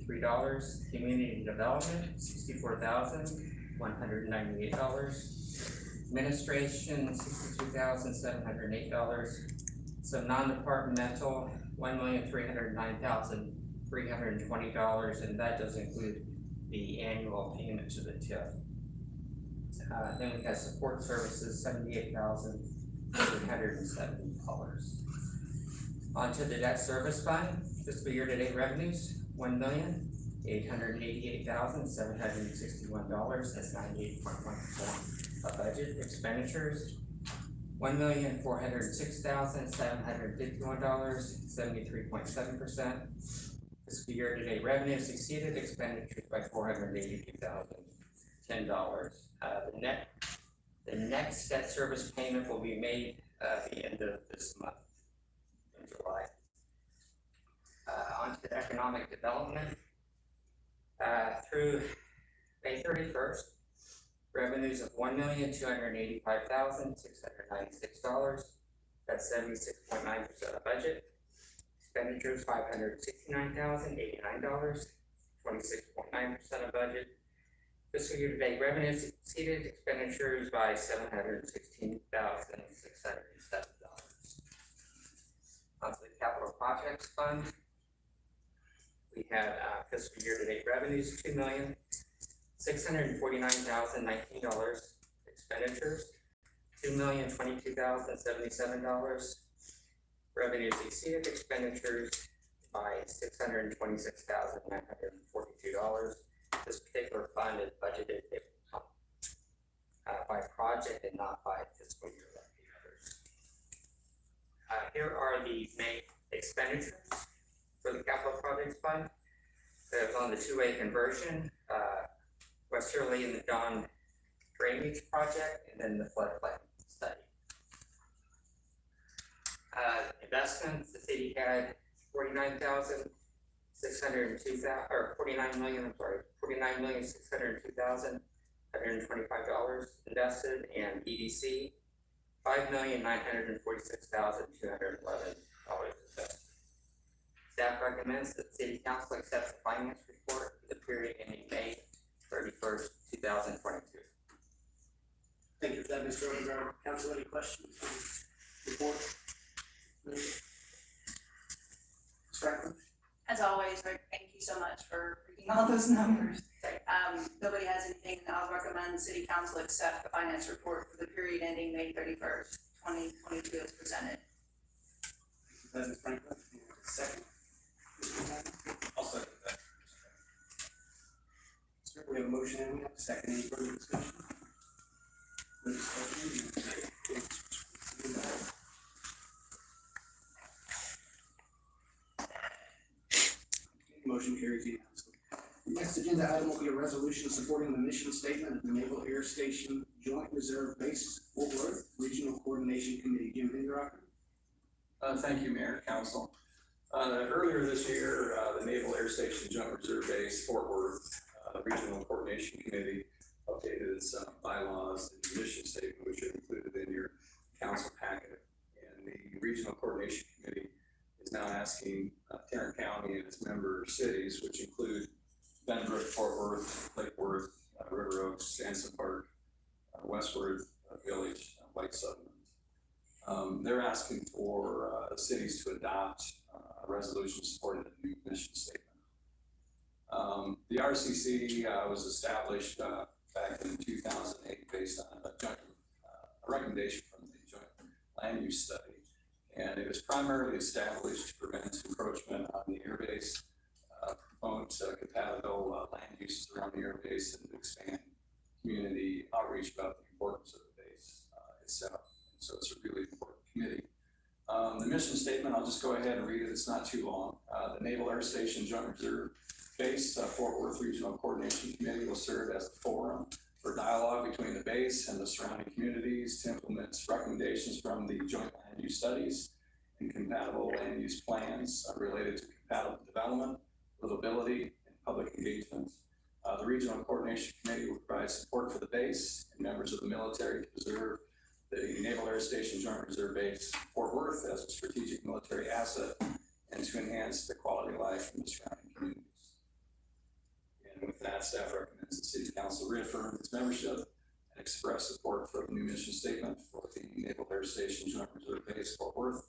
$53. Community development, $64,198. Administration, $62,708. Some non-departmental, $1,309,320, and that does include the annual payment to the TIF. Then we have support services, $78,370. On to the debt service fund, fiscal year to date revenues, $1,888,761. That's 98.1% of budget. Expenditures, $1,406,751, 73.7%. Fiscal year to date revenues exceeded expenditures by $482,010. The next debt service payment will be made at the end of this month, in July. On to the economic development. Through May 31st, revenues of $1,285,696. That's 76.9% of budget. Expenditures $569,089, 26.9% of budget. Fiscal year to date revenues exceeded expenditures by $716,607. On to the capital projects fund. We had fiscal year to date revenues $2,649,019. Expenditures $2,022,077. Revenues exceeded expenditures by $626,942. This particular fund is budgeted by project and not by fiscal year like the others. Here are the main expenditures for the capital projects fund. That was on the two-way conversion, West Shirley and the Don drainage project, and then the floodplain study. Investments, the city had $49,602,125 invested, and EDC $5,946,211 invested. Staff recommends that the City Council accept the finance report for the period ending May 31st, 2022. Thank you for that, Mr. Overgard. Council, any questions on the report? Ms. Franklin? As always, Rick, thank you so much for reading all those numbers. Nobody has anything, I'll recommend the City Council accept the finance report for the period ending May 31st, 2022 as presented. Thank you, Ms. Franklin. Second. I'll second that. Sir, we have a motion and we have a second. Any further discussion? Motion carries unanimously. The next agenda item will be a resolution supporting the mission statement of the Naval Air Station Joint Reserve Base Fort Worth Regional Coordination Committee. Jim Hinderocker. Thank you, Mayor, Council. Earlier this year, the Naval Air Station Joint Reserve Base Fort Worth Regional Coordination Committee updated its bylaws and mission statement, which are included in your council packet. And the Regional Coordination Committee is now asking Tarrant County and its member cities, which include Benbrook, Fort Worth, Lake Worth, River Oaks, Sansom Park, West Worth Village, White Settlement. They're asking for cities to adopt a resolution supporting the new mission statement. The RCC was established back in 2008 based on a recommendation from the Joint Land Use Study. And it was primarily established to prevent encroachment on the airbase, promote compatible land uses around the airbase, and expand community outreach about the importance of the base itself. So it's a really important committee. The mission statement, I'll just go ahead and read it. It's not too long. The Naval Air Station Joint Reserve Base Fort Worth Regional Coordination Committee will serve as a forum for dialogue between the base and the surrounding communities to implement recommendations from the Joint Land Use Studies and compatible land use plans related to compatible development, livability, and public engagement. The Regional Coordination Committee will provide support for the base and members of the military to preserve the Naval Air Station Joint Reserve Base Fort Worth as a strategic military asset and to enhance the quality of life in the surrounding communities. that, staff recommends the city council reaffirm its membership and express support for the new mission statement for the Naval Air Station Joint Reserve Base Fort Worth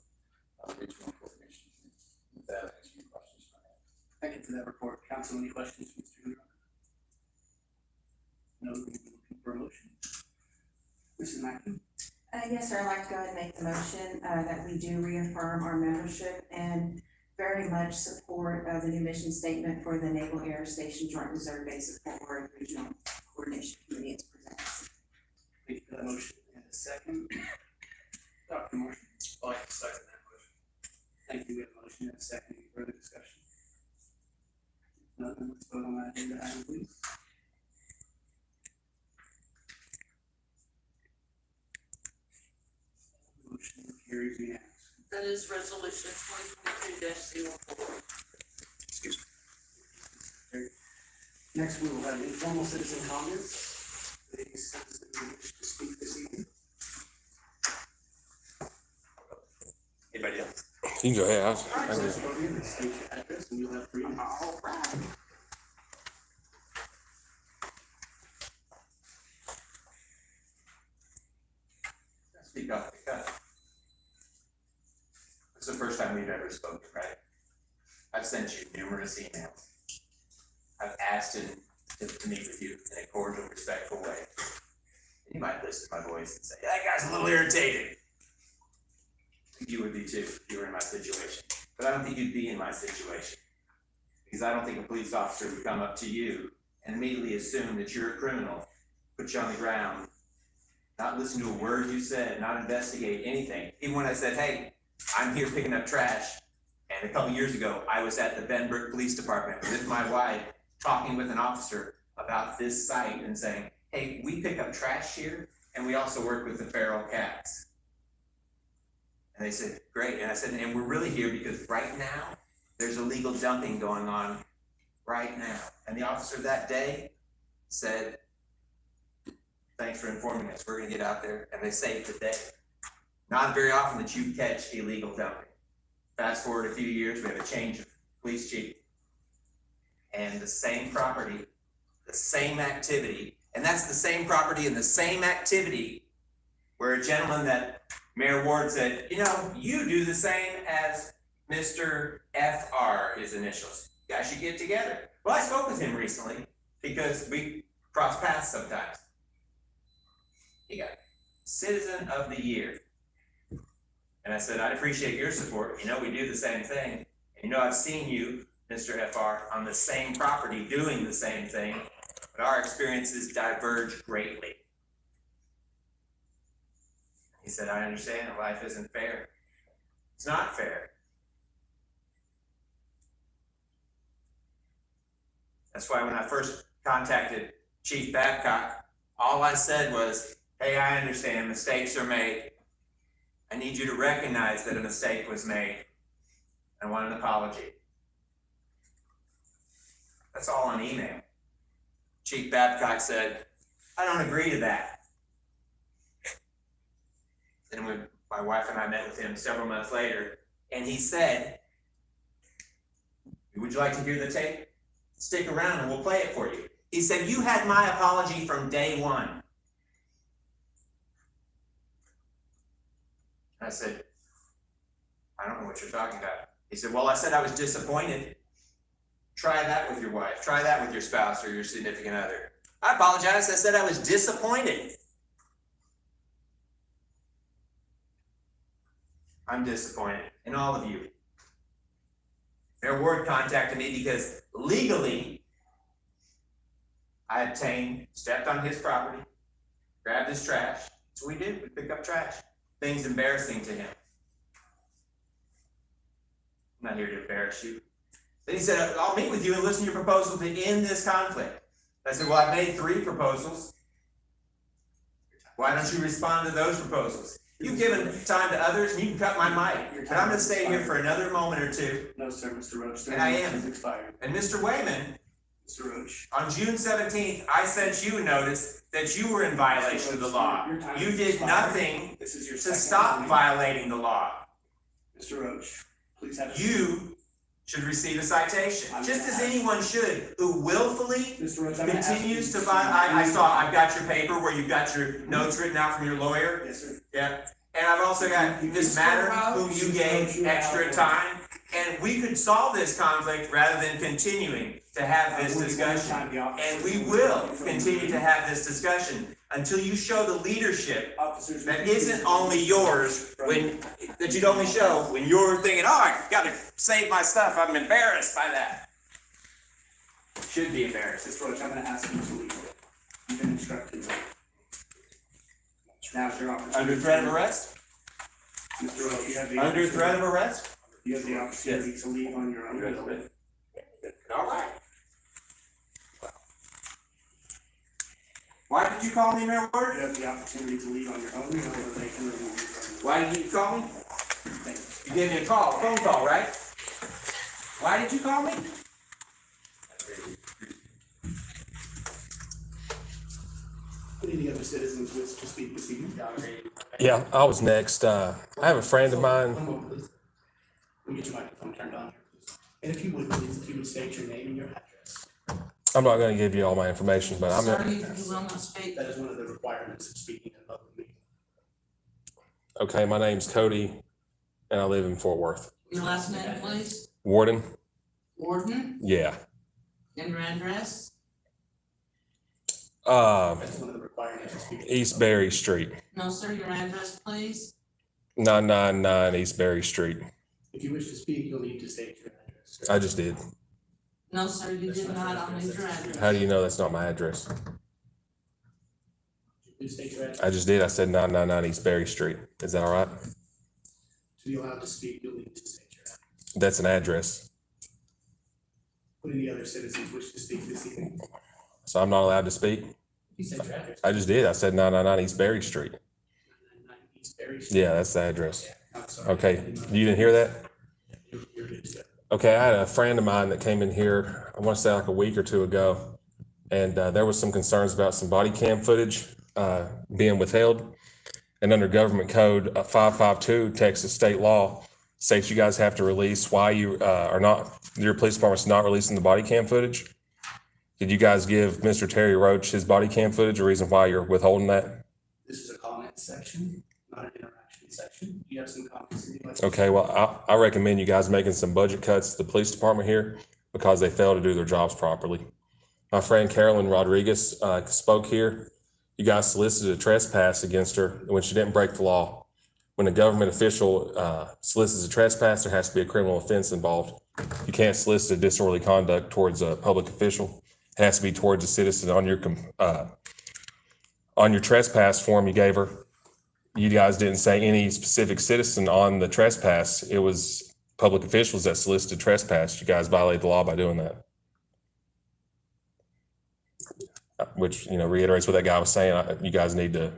Regional Coordination Committee. With that, answer any questions you might have. Thank you for that report. Council, any questions, for Mr. Benbrook? No, we're looking for a motion. Mrs. Mackey? Yes, sir, I'd like to go ahead and make the motion, that we do reaffirm our membership and very much support of the new mission statement for the Naval Air Station Joint Reserve Base of Fort Worth Regional Coordination Committee as presented. Thank you for that motion. And a second. Dr. Marshall? I'd like to second that motion. Thank you. We have a motion and a second. Any further discussion? Nothing. Let's vote on that agenda item, please. Motion carries unanimously. That is resolution 2022-04. Excuse me. Next, we will have informal citizen comments. Any citizen who wish to speak this evening? Anybody else? You can go ahead. Please go ahead and state your address and you'll have 3 minutes. All right. Speak up, because it's the first time we've ever spoken, right? I've sent you numerous emails. I've asked him to meet with you in a cordial, respectful way. You might listen to my voice and say, that guy's a little irritated. I think you would be too if you were in my situation. But I don't think you'd be in my situation. Because I don't think a police officer would come up to you and immediately assume that you're a criminal, put you on the ground, not listen to a word you said, not investigate anything. Even when I said, hey, I'm here picking up trash, and a couple years ago, I was at the Benbrook Police Department with my wife, talking with an officer about this site and saying, hey, we pick up trash here, and we also work with the feral cats. And they said, great. And I said, and we're really here because right now, there's illegal dumping going on right now. And the officer that day said, thanks for informing us. We're gonna get out there, and they saved the day. Not very often that you catch illegal dumping. Fast forward a few years, we have a change of police chief. And the same property, the same activity, and that's the same property and the same activity where a gentleman that Mayor Ward said, you know, you do the same as Mr. FR, his initials. You guys should get together. Well, I spoke with him recently because we cross paths sometimes. He got Citizen of the Year. And I said, I'd appreciate your support. You know, we do the same thing. And you know, I've seen you, Mr. FR, on the same property doing the same thing, but our experiences diverge greatly. He said, I understand that life isn't fair. It's not fair. That's why when I first contacted Chief Babcock, all I said was, hey, I understand mistakes are made. I need you to recognize that a mistake was made. I want an apology. That's all on email. Chief Babcock said, I don't agree to that. Then when my wife and I met with him several months later, and he said, would you like to hear the tape? Stick around and we'll play it for you. He said, you had my apology from day one. I said, I don't know what you're talking about. He said, well, I said I was disappointed. Try that with your wife. Try that with your spouse or your significant other. I apologize. I said I was disappointed. I'm disappointed in all of you. Mayor Ward contacted me because legally I obtained, stepped on his property, grabbed his trash. That's what we did. We pick up trash. Things embarrassing to him. I'm not here to embarrass you. Then he said, I'll meet with you and listen to your proposal to end this conflict. I said, well, I've made 3 proposals. Why don't you respond to those proposals? You've given time to others and you can cut my mic. But I'm gonna stay here for another moment or two. No, sir, Mr. Roach. And I am. Has expired. And Mr. Wayman, Mr. Roach. on June 17th, I sent you a notice that you were in violation of the law. Your time You has did expired. nothing This is your to second stop warning. violating the law. Mr. Roach, please have a seat. You should receive a citation, I'm just gonna as ask- anyone should, who willfully Mr. Rhodes, I'm gonna ask you continues to to- I've got your paper where you've got your notes written out from your lawyer. Yes, sir. Yeah, and I've also got Ms. Matter, whom you gave extra time, and we could solve this conflict rather than continuing to have this discussion. And we will continue to have this discussion until you show the leadership Officers. that isn't only yours that you'd only show when you're thinking, oh, I gotta save my stuff, I'm embarrassed by that. Should be embarrassed. Mr. Roach, I'm gonna ask you to leave. You've been instructed. Now's your opportunity. Under threat of arrest? Mr. Roach, you have the. Under threat of arrest? You have the opportunity to leave on your own. All right. Why did you call me, Mayor You Ward? have the opportunity to leave on your own, or they can remove you from. Why did you call me? Thank You gave me a call, a phone call, right? Why did you call me? you. Any other citizens wish to speak this evening? Yeah, I was next. I have a friend of mine. One moment, please. Let me get your microphone turned on here, please. And if you would, please, if you would state your name and your address. I'm not going to give you all my information, but I'm. Sir, you will not speak. That is one of the requirements of speaking in a public meeting. Okay, my name's Cody, and I live in Fort Worth. Your last name, please? Warden? Warden, Yeah. and your address? That's one of the requirements of speaking. East Berry Street, No, sir, your address, please? 999 East Berry Street. If you wish to speak, you'll need to state your address. I just did. No, sir, you did not. I'll need your address. How do you know that's not my address? Please state your address. I just did. I said 999 East Berry Street. Is that all right? To be allowed to speak, you'll need to state your address. That's an address. Would any other citizens wish to speak this evening? So I'm not allowed to speak? You said your address. I just did. I said 999 East Berry Street. 999 East Berry Street. Yeah, that's the address. I'm sorry. Okay, you didn't hear that? You're good to go. Okay, I had a friend of mine that came in here, I want to say like a week or two ago, and there was some concerns about some body cam footage being withheld. And under government code 552, Texas state law states you guys have to release why you are not, your police department's not releasing the body cam footage. Did you guys give Mr. Terry Roach his body cam footage, a reason why you're withholding that? This is a comment section, not an interaction section. You have some comments that you'd like to. Okay, well, I recommend you guys making some budget cuts to the police department here because they fail to do their jobs properly. My friend Carolyn Rodriguez spoke here. You guys solicited a trespass against her when she didn't break the law. When a government official solicits a trespass, there has to be a criminal offense involved. You can't solicit a disorderly conduct towards a public official. It has to be towards a citizen. On your trespass form you gave her, you guys didn't say any specific citizen on the trespass. It was public officials that solicited trespass. You guys violated the law by doing that. Which, reiterates what that guy was saying. You guys need to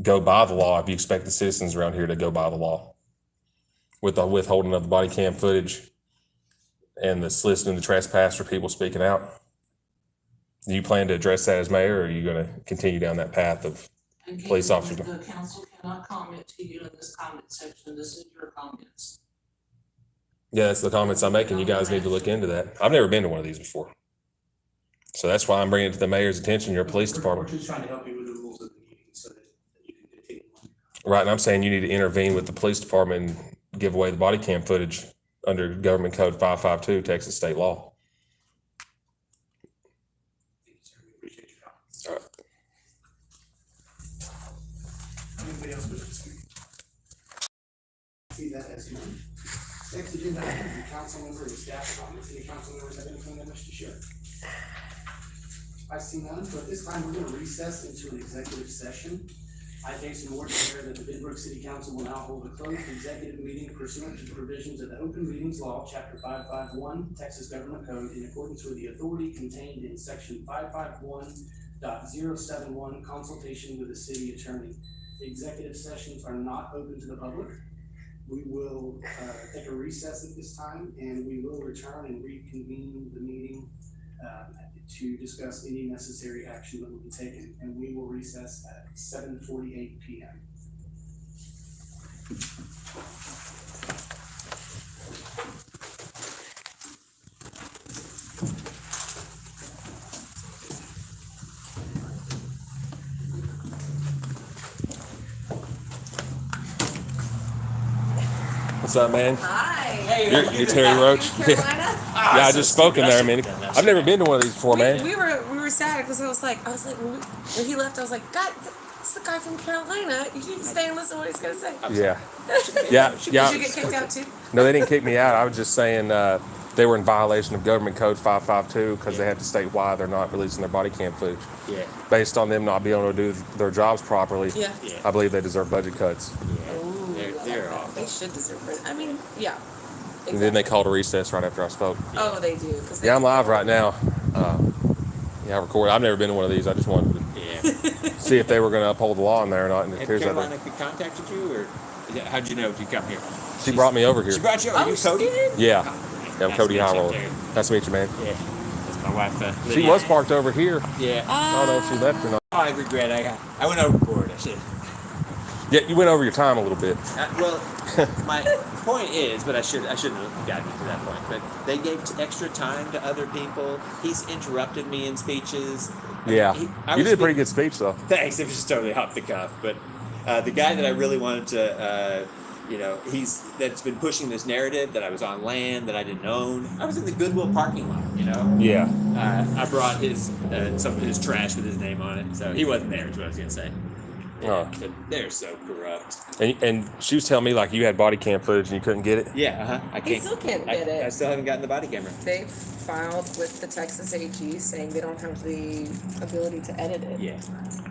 go by the law if you expect the citizens around here to go by the law. With the withholding of the body cam footage and the soliciting the trespass for people speaking out. Do you plan to address that as mayor, or are you going to continue down that path of Again, police officers? The council cannot comment to you in this comment section. This is your comments. Yeah, that's the comments I'm making. You guys need to look into that. I've never been to one of these before. So that's why I'm bringing it to the mayor's attention, your police department. We're just trying to help you with the rules of the meeting so that you can continue on. Right, and I'm saying you need to intervene with the police department and give away the body cam footage under government code 552, Texas state law. Thank you, sir. We appreciate your comments. All right. Anybody else wish to speak? See that as none. Next agenda item is the council member and staff comments. Any council members have anything they wish to share? I see none, so at this time, we're gonna recess into an executive session. I, Jason Ward, declare that the Benbrook City Council will now hold a closed executive meeting pursuant to the provisions of the Open Meetings Law, Chapter 551, Texas Government Code, in accordance with the authority contained in Section 551.071, consultation with the city attorney. The executive sessions are not open to the public. We will take a recess at this time, and we will return and reconvene the meeting to discuss any necessary action that will be taken, and we will recess at 7:48 p.m. What's up, man? Hi. You're Terry Roach? Yeah. Carolina? Yeah, I just spoke in there a minute. I've never been to one of these before, man. We were sad because I was like, when he left, I was like, God, it's the guy from Carolina. You need to stay and listen to what he's gonna say. Yeah. Yeah, Did you yeah. get kicked out too? No, they didn't kick me out. I was just saying they were in violation of Government Code 552 because they have to state why they're not releasing their body cam footage. Yeah. Based on them not being able to do their jobs properly, Yeah. I believe they deserve budget cuts. They're off. They should deserve it. I mean, yeah. And then they called a recess right after I spoke. Oh, they do. 'Cause they- Yeah, I'm live right now. Yeah, I record. I've never been to one of these. I just wanted to Yeah. see if they were going to uphold the law in there or not. And it Have appears that Carolina contacted you, or how'd you know if you come here? she brought me over here. She brought you over. Oh, You she Cody? did? Yeah. Yeah, I'm Nice Cody to meet you, Howell. Terry. Nice to meet you, man. Yeah. That's my wife. She Lydia. was parked over here. Yeah. I don't know if she left or not. I regret. I went overboard. I should. Yeah, you went over your time a little bit. Well, my point is, but I shouldn't have gotten to that point. But they gave extra time to other people. He's interrupted me in speeches. Yeah. I You was did a pretty good speech, though. Thanks. It was just totally off the cuff. But the guy that I really wanted to, that's been pushing this narrative that I was on land that I didn't own. I was in the Goodwill parking lot. Yeah. I brought some of his trash with his name on it, so he wasn't there. Is what I was gonna say. Oh. But they're so corrupt. And she was telling me, like, you had body cam footage and you couldn't get it. Yeah. I He can't. still can't I get it. still haven't gotten the body camera. They filed with the Texas AG saying they don't have the ability to edit it. Yeah.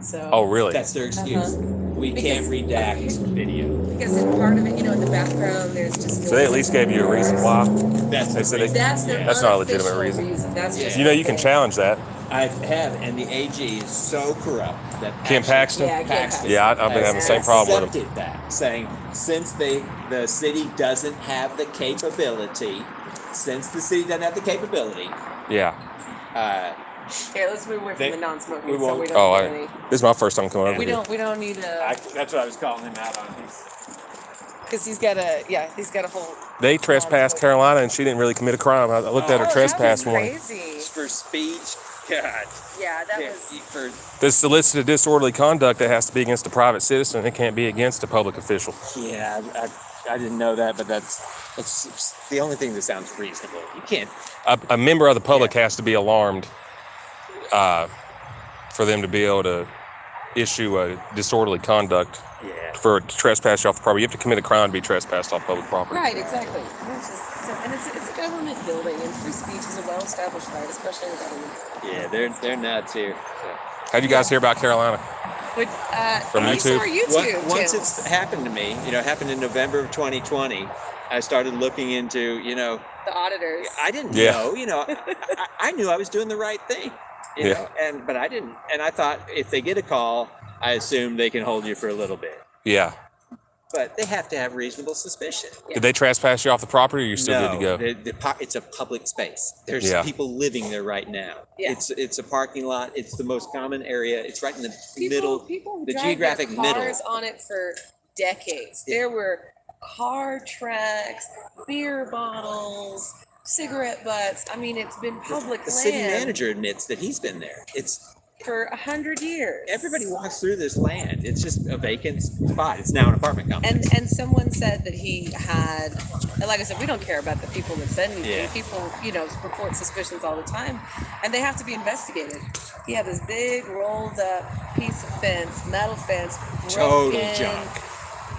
So. Oh, really? That's their excuse. We Because- can't redact video. Because in part of it, in the background, there's just. So they at least gave you a reason why. That's They the said reason. That's their That's not a legitimate unofficial reason. That's just. You know, you can challenge that. I have, and the AG is so corrupt that Kim actually- Paxton? Yeah, Kim Paxton. Yeah, I've been having the same problem with them. accepted that, saying since the city doesn't have the capability, Yeah. Here, let's move away from They- the non-smoking, we so won't- we don't Oh, get any. this is my first time coming over We here. don't need a, that's what I was calling him out on. because he's got a whole. They trespassed Carolina and she didn't really commit a crime. I looked at her Oh, trespass that was warning. crazy. For speech, God. Yeah, that Yeah, was. for This solicited disorderly conduct that has to be against a private citizen. It can't be against a public official. yeah, I didn't know that, but it's the only thing that sounds reasonable. You can't. A member of the public has to be alarmed for them to be able to issue a disorderly conduct Yeah. for trespass off the property. You have to commit a crime to be trespassed off public property. Right, exactly. And it's a government building, and free speech is a well-established right, especially in government. Yeah, they're nuts here. How'd you guys hear about Carolina? But, From we YouTube? saw YouTube, Once too. it's happened to me, it happened in November of 2020. I started looking into, The auditors. I didn't Yeah. know, I knew I was doing the right thing, Yeah. but I didn't. And I thought if they get a call, I assume they can hold you for a little bit. Yeah. But they have to have reasonable suspicion. Did they trespass you off the property or are you still good to go? It's a public space. There's Yeah. people living there right now. Yeah. It's a parking lot. It's the most common area. It's right in the middle. People the drive geographic their middle. cars on it for decades. Yeah. There were car tracks, beer bottles, cigarette butts. I mean, it's been public The land city manager admits that he's been there. It's for 100 years. everybody walks through this land. It's just a vacant spot. It's now an apartment complex. And someone said that he had, and like I said, we don't care about the people that said anything. Yeah. People, report suspicions all the time, and they have to be investigated. He had this big rolled up piece of fence, metal fence, Total broken, junk.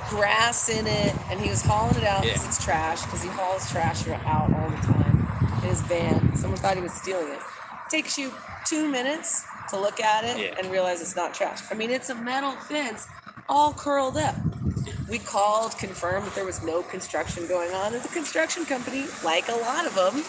grass in it, and he was hauling it out because Yeah. it's trash, because he hauls trash out all the time in his van. Someone thought he was stealing it. Takes you 2 minutes to look at it Yeah. and realize it's not trash. I mean, it's a metal fence all curled up. We called, confirmed that there was no construction going on, and the construction company, like a lot of them,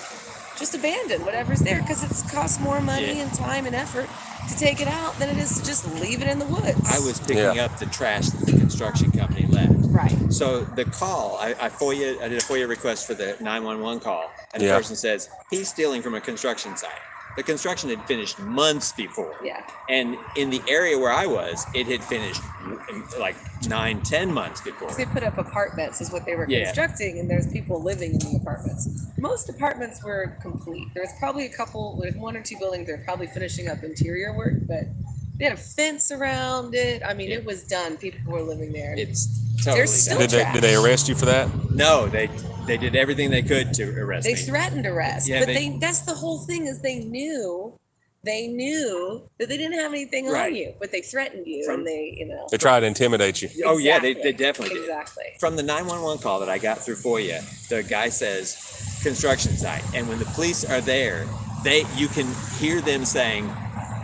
just abandoned whatever's there because it's cost more money Yeah. and time and effort to take it out than it is to just leave it in the woods. I was picking up the trash that the construction company left. right. So the call, I did a FOIA request for the 911 call, and the Yeah. person says he's stealing from a construction site. The construction had finished months before. Yeah. And in the area where I was, it had finished like 9-10 months before. They put up apartments is what they were Yeah. constructing, and there's people living in the apartments. Most apartments were complete. There's probably there's 1 or 2 buildings that are probably finishing up interior work, but They had a fence around it. I mean, it was done. People were living there. It's totally There's still done. trash. Did they arrest you for that? No, they did everything they could to arrest They me. threatened arrest, Yeah, but they- that's the whole thing is they knew that they didn't have anything on Right. you, but they threatened you From- and they. They tried to intimidate you. Oh yeah, they Exactly. definitely did. Exactly. From the 911 call that I got through FOIA, the guy says construction site, and when the police are there, you can hear them saying,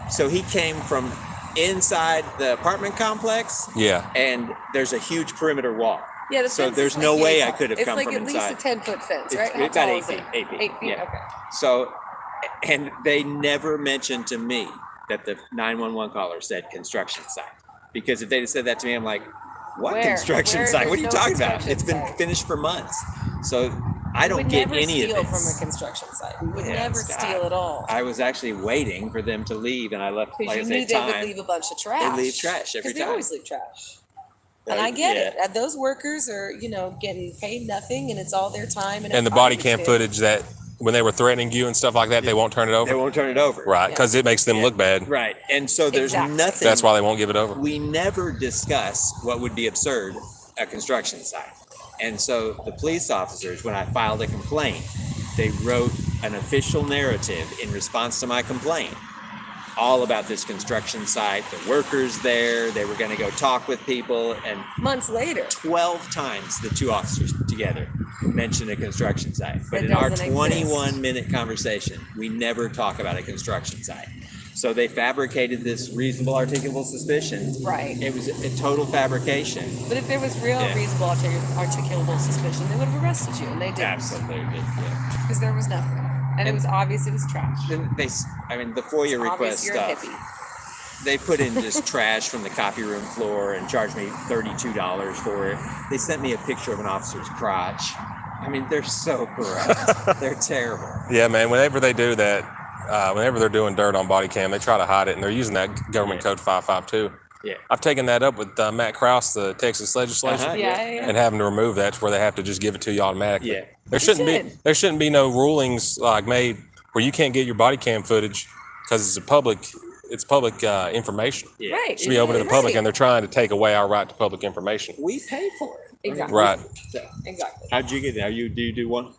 so he came from inside the apartment complex, Yeah. and there's a huge perimeter wall. Yeah, the So fence there's is no like way yay I tall. could have come It's from like at inside. least a 10-foot fence, It's right? How about tall 8 is feet. it? 8 feet. 8 feet. Yeah. Okay. So, and they never mentioned to me that the 911 caller said construction site. Because if they'd have said that to me, I'm like, what Where? construction Where? site? What are you There's no talking about? construction It's been site. finished for months. So I We don't would get never any of steal this. from a construction site. We would Yeah, never Scott. steal at all. I was actually waiting for them to leave, and I left, Because like I you say, knew they would time. leave a bunch of trash. They leave trash every Because they time. always leave trash. And I get it. Those workers are, getting paid nothing, and it's all their time. And the I body cam understand. footage that when they were threatening you and stuff like that, they won't turn it They over. won't turn it over. Right, because it makes them Yeah. look bad. Right. And so there's Exactly. nothing. That's why they won't give it over. We never discuss what would be absurd at a construction site. And so the police officers, when I filed a complaint, they wrote an official narrative in response to my complaint, all about this construction site, the workers there, they were going to go talk with people, and Months later. 12 times the two officers together mentioned a construction site. But That in our doesn't exist. 21-minute conversation, we never talk about a construction site. So they fabricated this reasonable articulable suspicion. Right. It was a total fabrication. But if there was real, Yeah. reasonable, articulable suspicion, they would have arrested you, and they didn't. Absolutely. Yeah. Because there was nothing. And it was obvious it was trash. Then the FOIA It's request obvious you're a stuff, hippie. they put in just trash from the copy room floor and charged me $32 for it. They sent me a picture of an officer's crotch. I mean, they're so corrupt. They're terrible. Yeah, man. Whenever they do that, whenever they're doing dirt on body cam, they try to hide it, and they're using that government code 552. Yeah. I've taken that up with Matt Krause, the Texas legislature, Uh-huh. Yeah. and having to remove that to where they have to just give it to you automatically. Yeah. should. There shouldn't be no rulings like made where you can't get your body cam footage because it's public information. Yeah. Right. It should be open to the public, Right. and they're trying to take away our right to public information. We pay for it. Exactly. Right. Exactly. How'd you get there? Do you do one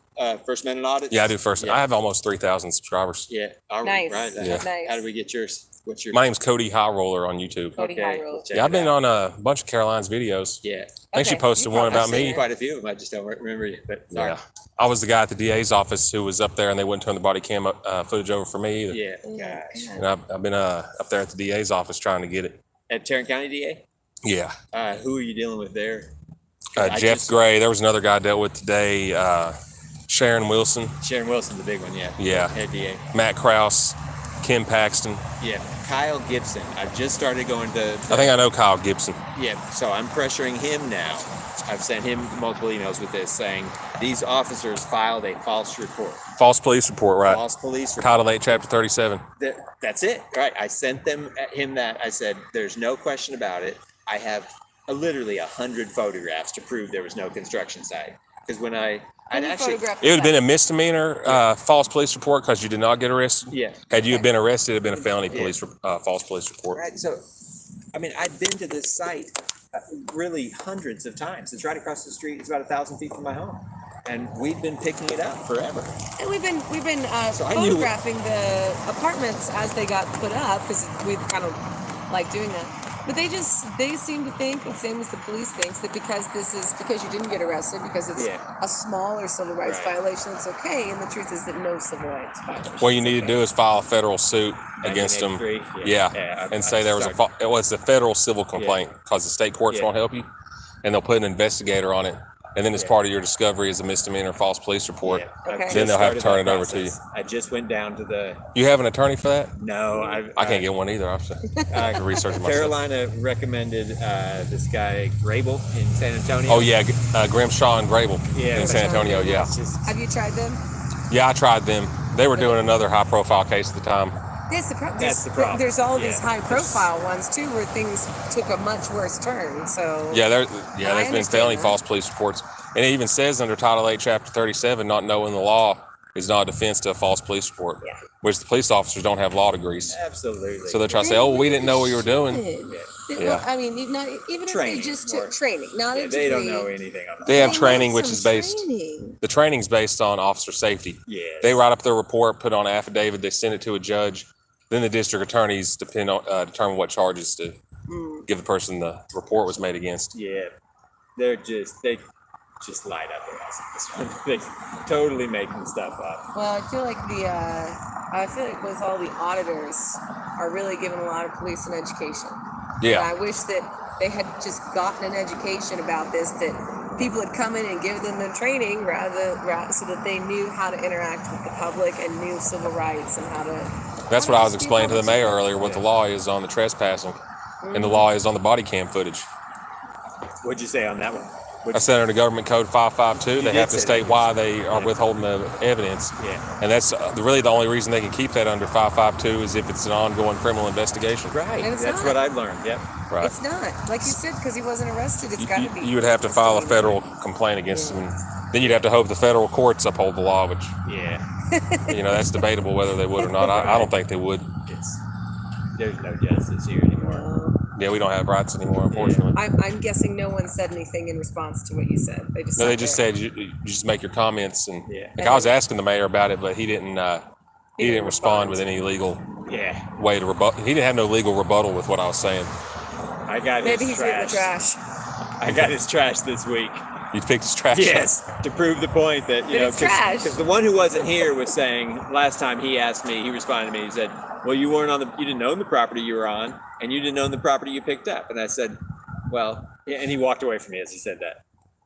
first minute audit? Yeah, I do first. Yeah. I have almost 3,000 subscribers. Yeah. All Nice. right. Yeah. Nice. How did we get yours? What's your? My name's Cody High Roller on YouTube. Cody High Roller. check Yeah, I've it been out. on a bunch of Caroline's videos. Yeah. I think she Okay, posted you one probably about I've seen me. quite a few of them. I just don't remember you. But sorry. Yeah. I was the guy at the DA's office who was up there, and they wouldn't turn the body cam footage over for me either. Yeah. Oh, Gosh. And I've been up there at the DA's office trying to get it. At Tarrant County DA, Yeah. who are you dealing with there? I Jeff just- Gray. There was another guy I dealt with today. Sharon Wilson. Sharon Wilson, the big one. Yeah. Yeah. Head DA. Matt Krause. Kim Paxton. Yeah. Kyle Gibson. I just started going to. I think I know Kyle Gibson. Yeah, so I'm pressuring him now. I've sent him multiple emails with this saying these officers filed a false report. False police report, right? False police report. Title 8, Chapter 37. That's it. Right. I sent him that. I said, there's no question about it. I have literally 100 photographs to prove there was no construction site. Because when I'd actually. It would have been a misdemeanor false police report because you did not get arrested. Yeah. Had you have been arrested, it'd have been a felony false police report. Right. So, I mean, I've been to this site really hundreds of times. It's right across the street. It's about 1,000 feet from my home. And we've been picking it up forever. And we've been So I knew- photographing the apartments as they got put up because we kind of like doing that. But they seem to think, the same as the police thinks, that because you didn't get arrested, because it's Yeah. a smaller civil rights Right. violation, it's okay. And the truth is that no civil rights violation. What you need to do is file a federal suit against them. 1983? Yeah, I and say there was started- it was a federal civil complaint because the state courts Yeah. won't help you, and they'll put an investigator on it, and then as part of your discovery is a misdemeanor false police report. Yeah, Okay. I've Then just they'll have to started turn it that over to you. process. I just went down to the. You have an attorney for that? No, I can't get one either. I can research it myself. Carolina recommended this guy Grable in San Antonio. Oh yeah, Grimshaw and Grable Yeah, in San Antonio. Yeah, It's just, Have you tried them? yeah, I tried them. They were doing another high-profile case at the time. That's the problem. That's the problem. There's all Yeah. these high-profile ones too, where things took a much worse turn. So Yeah, I there's been understand felony that. false police reports, and it even says under Title 8, Chapter 37, not knowing the law is not a defense to a false police report. Yeah. Which the police officers don't have law degrees. Absolutely. So they're trying to say, oh, we didn't know what you were doing. Well, I mean, not even if Training they just more. took training, not a Yeah, they don't degree. know anything on that. They have They training, want which some is based, training. the training's based on officer safety. Yes. They write up their report, put on an affidavit, they send it to a judge. Then the district attorneys determine what charges to give the person the report was made against. Yeah. They just lied up their ass on this one. They totally making stuff up. Well, I feel like with all the auditors are really giving a lot of police an education. And Yeah. I wish that they had just gotten an education about this, that people had come in and given them the training so that they knew how to interact with the public and knew civil rights and how to. That's what I was explaining to the mayor earlier, what the law is on the trespassing and the law is on the body cam footage. What'd you say on that one? I said under Government Code 552, they did have to say state that. why they are withholding the evidence. Yeah. And that's really the only reason they can keep that under 552 is if it's an ongoing criminal investigation. Right. And it's That's not. what I learned. Yep. Right. It's not, like you said, because he wasn't arrested. It's got to be. You would have to file a federal complaint against them. Then you'd have to hope the federal courts uphold the law, which, Yeah. that's debatable whether they would or not. I don't think they would. There's no justice here anymore. Yeah, we don't have rights anymore, unfortunately. I'm guessing no one said anything in response to what you said. They just. No, sat they just there. said you just make your comments, and Yeah. like I was asking the mayor about it, but he didn't respond with any legal Yeah. way to rebut. He didn't have no legal rebuttal with what I was saying. I got Maybe his he's in the trash. trash. I got his trash this week. You picked his trash. Yes, to prove the point that That it's trash. because the one who wasn't here was saying last time he asked me, he responded to me. He said, "Well, you didn't own the property you were on, and you didn't own the property you picked up." And I said, "Well," and he walked away from me as he said that.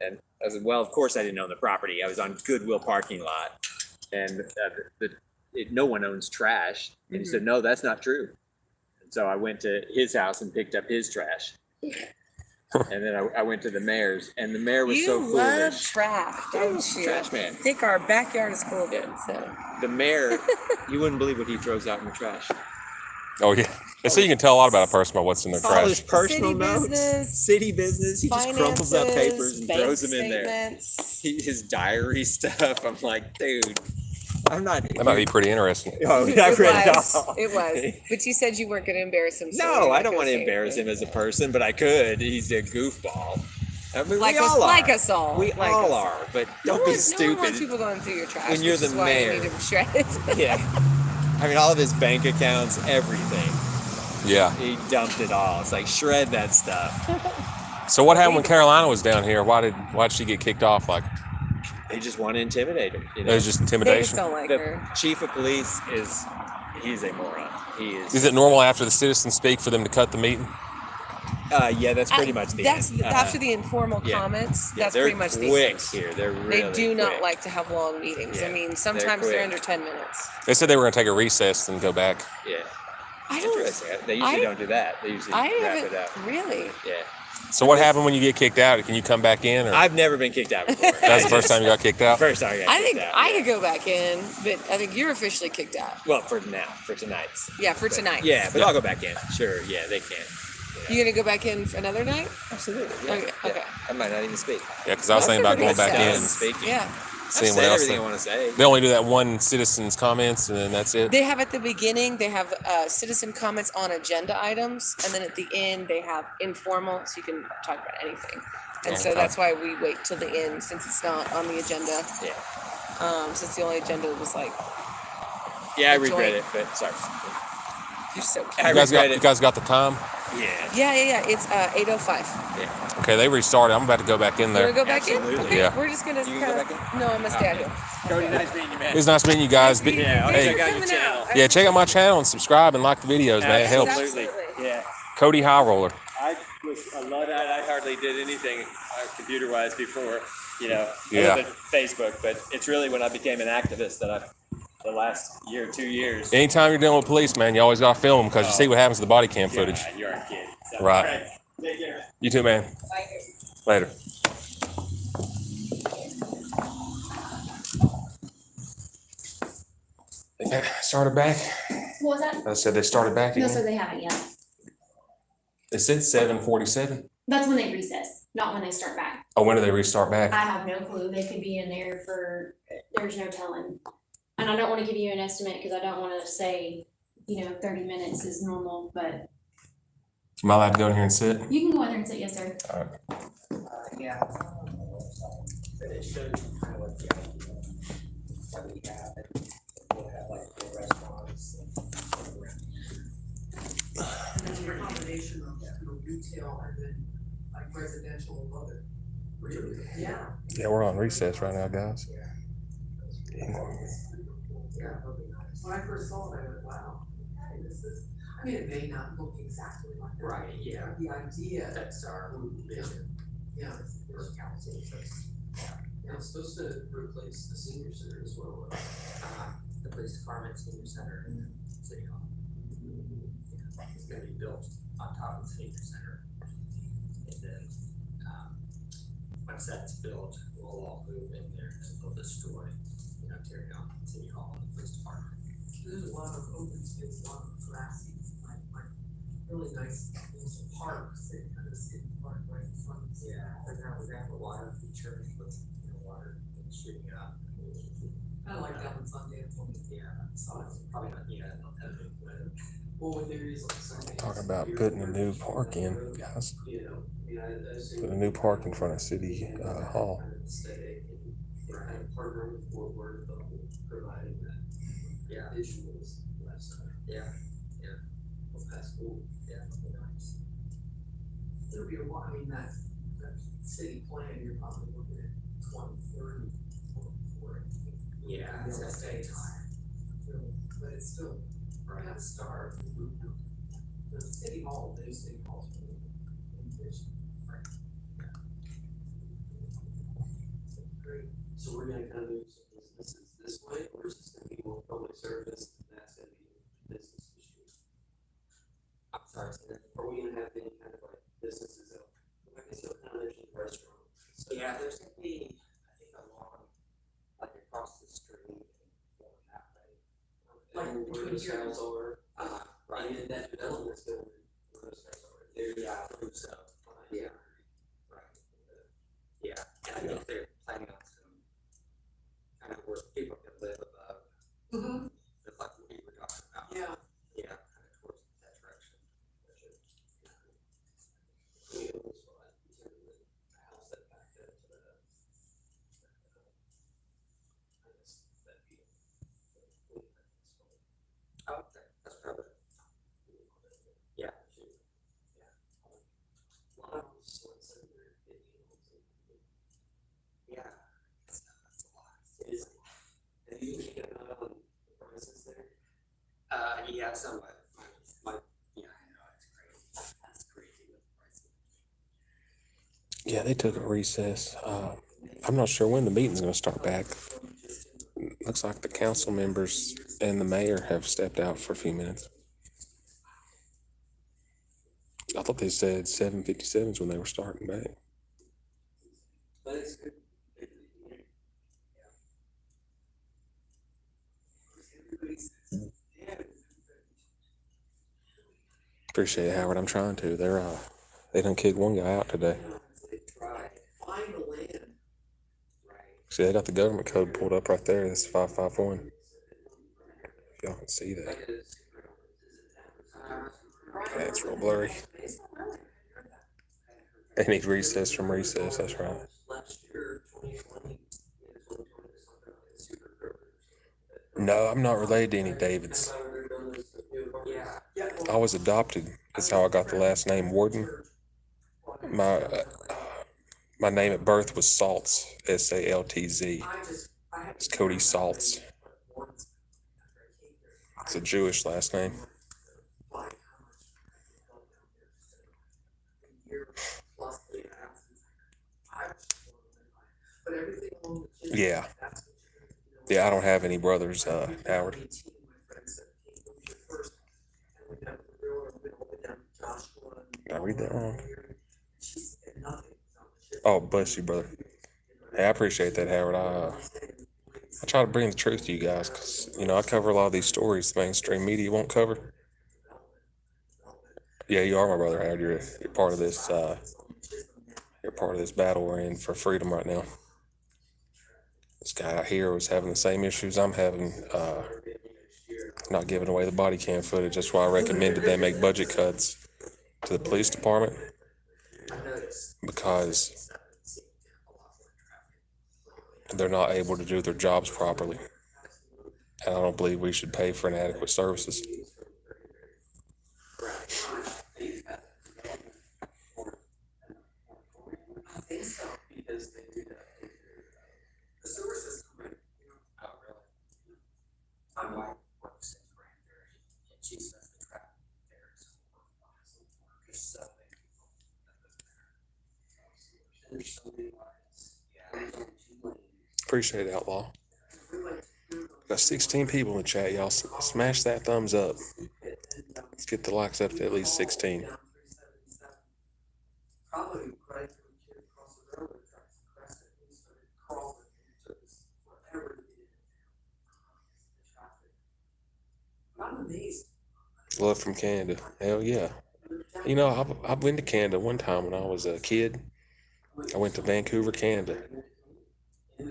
And I said, "Well, of course I didn't own the property. I was on Goodwill parking lot, and no one owns trash." And he said, "No, that's not true." And so I went to his house and picked up his trash. And then I went to the mayor's, and the mayor was You so love foolish. trash, don't you? Trash man. I think our backyard is full of it. So. The mayor, you wouldn't believe what he throws out in the trash. Oh yeah. And so you can tell a lot about a person by what's in their All his trash. personal City notes, business, city business. He just crumples up Finances, papers and bank throws them in there. statements. His diary stuff. I'm like, dude, I'm not. That might be pretty interesting. Oh, I It read it was. all. It was. But you said you weren't going to embarrass him. so No, you're I not don't gonna want to say embarrass anything. him as a person, but I could. He's a goofball. I mean, Like we us, all are. like us all. We Like all us. are, but No don't one- be No one wants stupid. people going through your trash. When you're which is the why you mayor. need to shred it. Yeah. I mean, all of his bank accounts, everything. Yeah. He dumped it all. It's like, shred that stuff. So what happened when Carolina was down here? Why'd she get kicked off? Like They just want to intimidate him. You it know? was just They just intimidation. don't like The her. chief of police he's a moron. He is. Is it normal after the citizens speak for them to cut the meeting? Yeah, that's pretty much the That's end. after the informal yeah. comments. Yeah, That's they're pretty much the quick end. here. They're really They do not quick. like to have long meetings. I Yeah, mean, they're sometimes they're quick. under 10 minutes. They said they were going to take a recess and go back. Yeah. I don't. Interesting. They usually I- don't do that. They usually I wrap haven't it up. really. Yeah. So what happened when you get kicked out? Can you come back in? Or I've never been kicked out before. that's the first time you got kicked out? First time I got I kicked think out. I yeah. could go back in, but I think you're officially kicked out. Well, for tonight's. Yeah, for But- tonight. Yeah, but I'll go back in. Sure. Yeah, they can. You gonna go back in for another night? Absolutely. Yeah. Okay, yeah. okay. I might not even speak. Yeah, because I was thinking about going back in, Speaking. Yeah. seeing I've what said else. everything I want to say. They only do that one citizen's comments, and then that's it. They have at the beginning, they have citizen comments on agenda items, and then at the end, they have informal, so you can talk about anything. And so Okay. that's why we wait till the end, since it's not on the agenda. Yeah. Since the only agenda was like, Yeah, I Enjoy. regret it, but sorry. you're so I cute. regret You it. guys got the time? Yeah. Yeah. It's 8:05. Yeah. Okay, they restarted. I'm about to go back in You there. wanna go back in? Absolutely. Okay, Yeah. we're just gonna You kind go of. back No, I'm gonna stay out here. Cody, nice meeting you, man. It was nice meeting you guys. Yeah, I'll Hey, check out your Coming channel. out. yeah, check out my channel and subscribe and like the videos, man. It helps. Absolutely. Absolutely. Yeah. Cody High Roller. I hardly did anything computer wise before, Yeah. other than Facebook, but it's really when I became an activist that the last year, 2 years. Anytime you're dealing with police, man, you always got to film them because you see what happens to the body cam footage. God, you're a kid. So, Right. all Take care. You too, man. Later. They started back. What was that? I said they started back No, again. sir, they haven't yet. It said 7:47. That's when they recess, not when they start back. Oh, when do they restart back? I have no clue. They could be in there for, there's no telling. And I don't wanna give you an estimate, cause I don't wanna say, 30 minutes is normal, but Am I allowed to go in here and sit? you can go in there and say, yes, sir. Yeah. But it shows you kind of what the idea that we have, and we'll have like the restaurants and And then a combination of, retail and then like residential above it. Really? Yeah. Yeah, we're on recess right now, guys. Yeah, when I first saw it, I went, wow, hey, this is, I mean, it may not look exactly like that. Right, yeah. The idea. That's our vision. Yeah, it's council, so it's, yeah, it's supposed to replace the senior center as well. The police department, senior center, and city hall. It's gonna be built on top of the senior center. And then, once that's built, we'll all move in there and build a story, tear down city hall and the police department. There's a lot of open space, a lot of grassy, like really nice little parks and kind of city park right in front. Yeah, and now we have a water feature with, water shooting up. Kind of like down in Sundance. Yeah, so it's probably not, not that big, but. Well, when there is like Sundance. Talking about putting a new park in, guys. Put a new park in front of City Hall. Partner with Fort Worth, providing that. Yeah. Visuals, lifestyle. Yeah. Well, that's cool. Yeah, it'll be nice. There'll be a lot, I mean, that city plan, you're probably looking at 2030, 2040. Yeah, it's gonna take time. But it's still, right at the start, the city hall, new city halls. Envision. Right. Great. So we're gonna kind of move some businesses this way, or is this gonna be more public service, and that's gonna be business issue? I'm sorry, so that. Are we gonna have any kind of like businesses that, like I said, kind of mentioned restaurants? So Yeah, there's gonna be, I think, along, like across the street, going that way. Like and where between those here and- sales are, Right. and that development's going, where those guys are. Yeah, I believe so. Yeah. Right. Yeah, and I think they're planning on some kind of where people can live above, Mm-hmm. like what we were talking about. Yeah. Yeah, kind of towards that direction. You know, it's like, you know, the house that backed up to the, I guess, that view. Oh, okay, that's probably, yeah. A lot of them just want 750 homes. Yeah. That's a lot. It is. Have you got an eye on the prices there? Yeah, somewhat. Yeah, I know, it's crazy. That's crazy with the prices. Yeah, they took a recess. I'm not sure when the meeting's gonna start back. Looks like the council members and the mayor have stepped out for a few minutes. I thought they said 7:57 is when they were starting back. But it's good. Appreciate it, Howard. I'm trying to. They done kicked one guy out today. Find the land. See, they got the government code pulled up right there. That's 551. If y'all can see that. Yeah, it's real blurry. They need recess from recess. That's right. Last year, 2020, 2020 was something like super growers. No, I'm not related to any Davids. I was adopted. That's how I got the last name Warden. My name at birth was Saltz, Saltz. It's Cody Saltz. It's a Jewish last name. Yeah. Yeah, I don't have any brothers, Howard. Did I read that wrong? Oh, bless you, brother. Hey, I appreciate that, Howard. I try to bring the truth to you guys because, I cover a lot of these stories the mainstream media won't cover. Yeah, you are my brother, Howard. You're part of this, you're part of this battle we're in for freedom right now. This guy out here was having the same issues I'm having, not giving away the body cam footage. That's why I recommended they make budget cuts to the police department, because they're not able to do their jobs properly. And I don't believe we should pay for inadequate services. I think so, because they do that. The sewer system, Oh, really? My wife works in Granbury, and she says the traffic there is horrible. There's so many people that live there. there's so many lines. There's only 2 lanes. Appreciate it, Outlaw. Got 16 people in the chat. Y'all smash that thumbs up. Let's get the likes up to at least 16. Down 377. Probably right from here across the railroad tracks, across it, and started crawling, and it took us forever to get in. The traffic. But I'm amazed. Love from Canada. Hell yeah. You know, I've been to Canada one time when I was a kid. I went to Vancouver, Canada,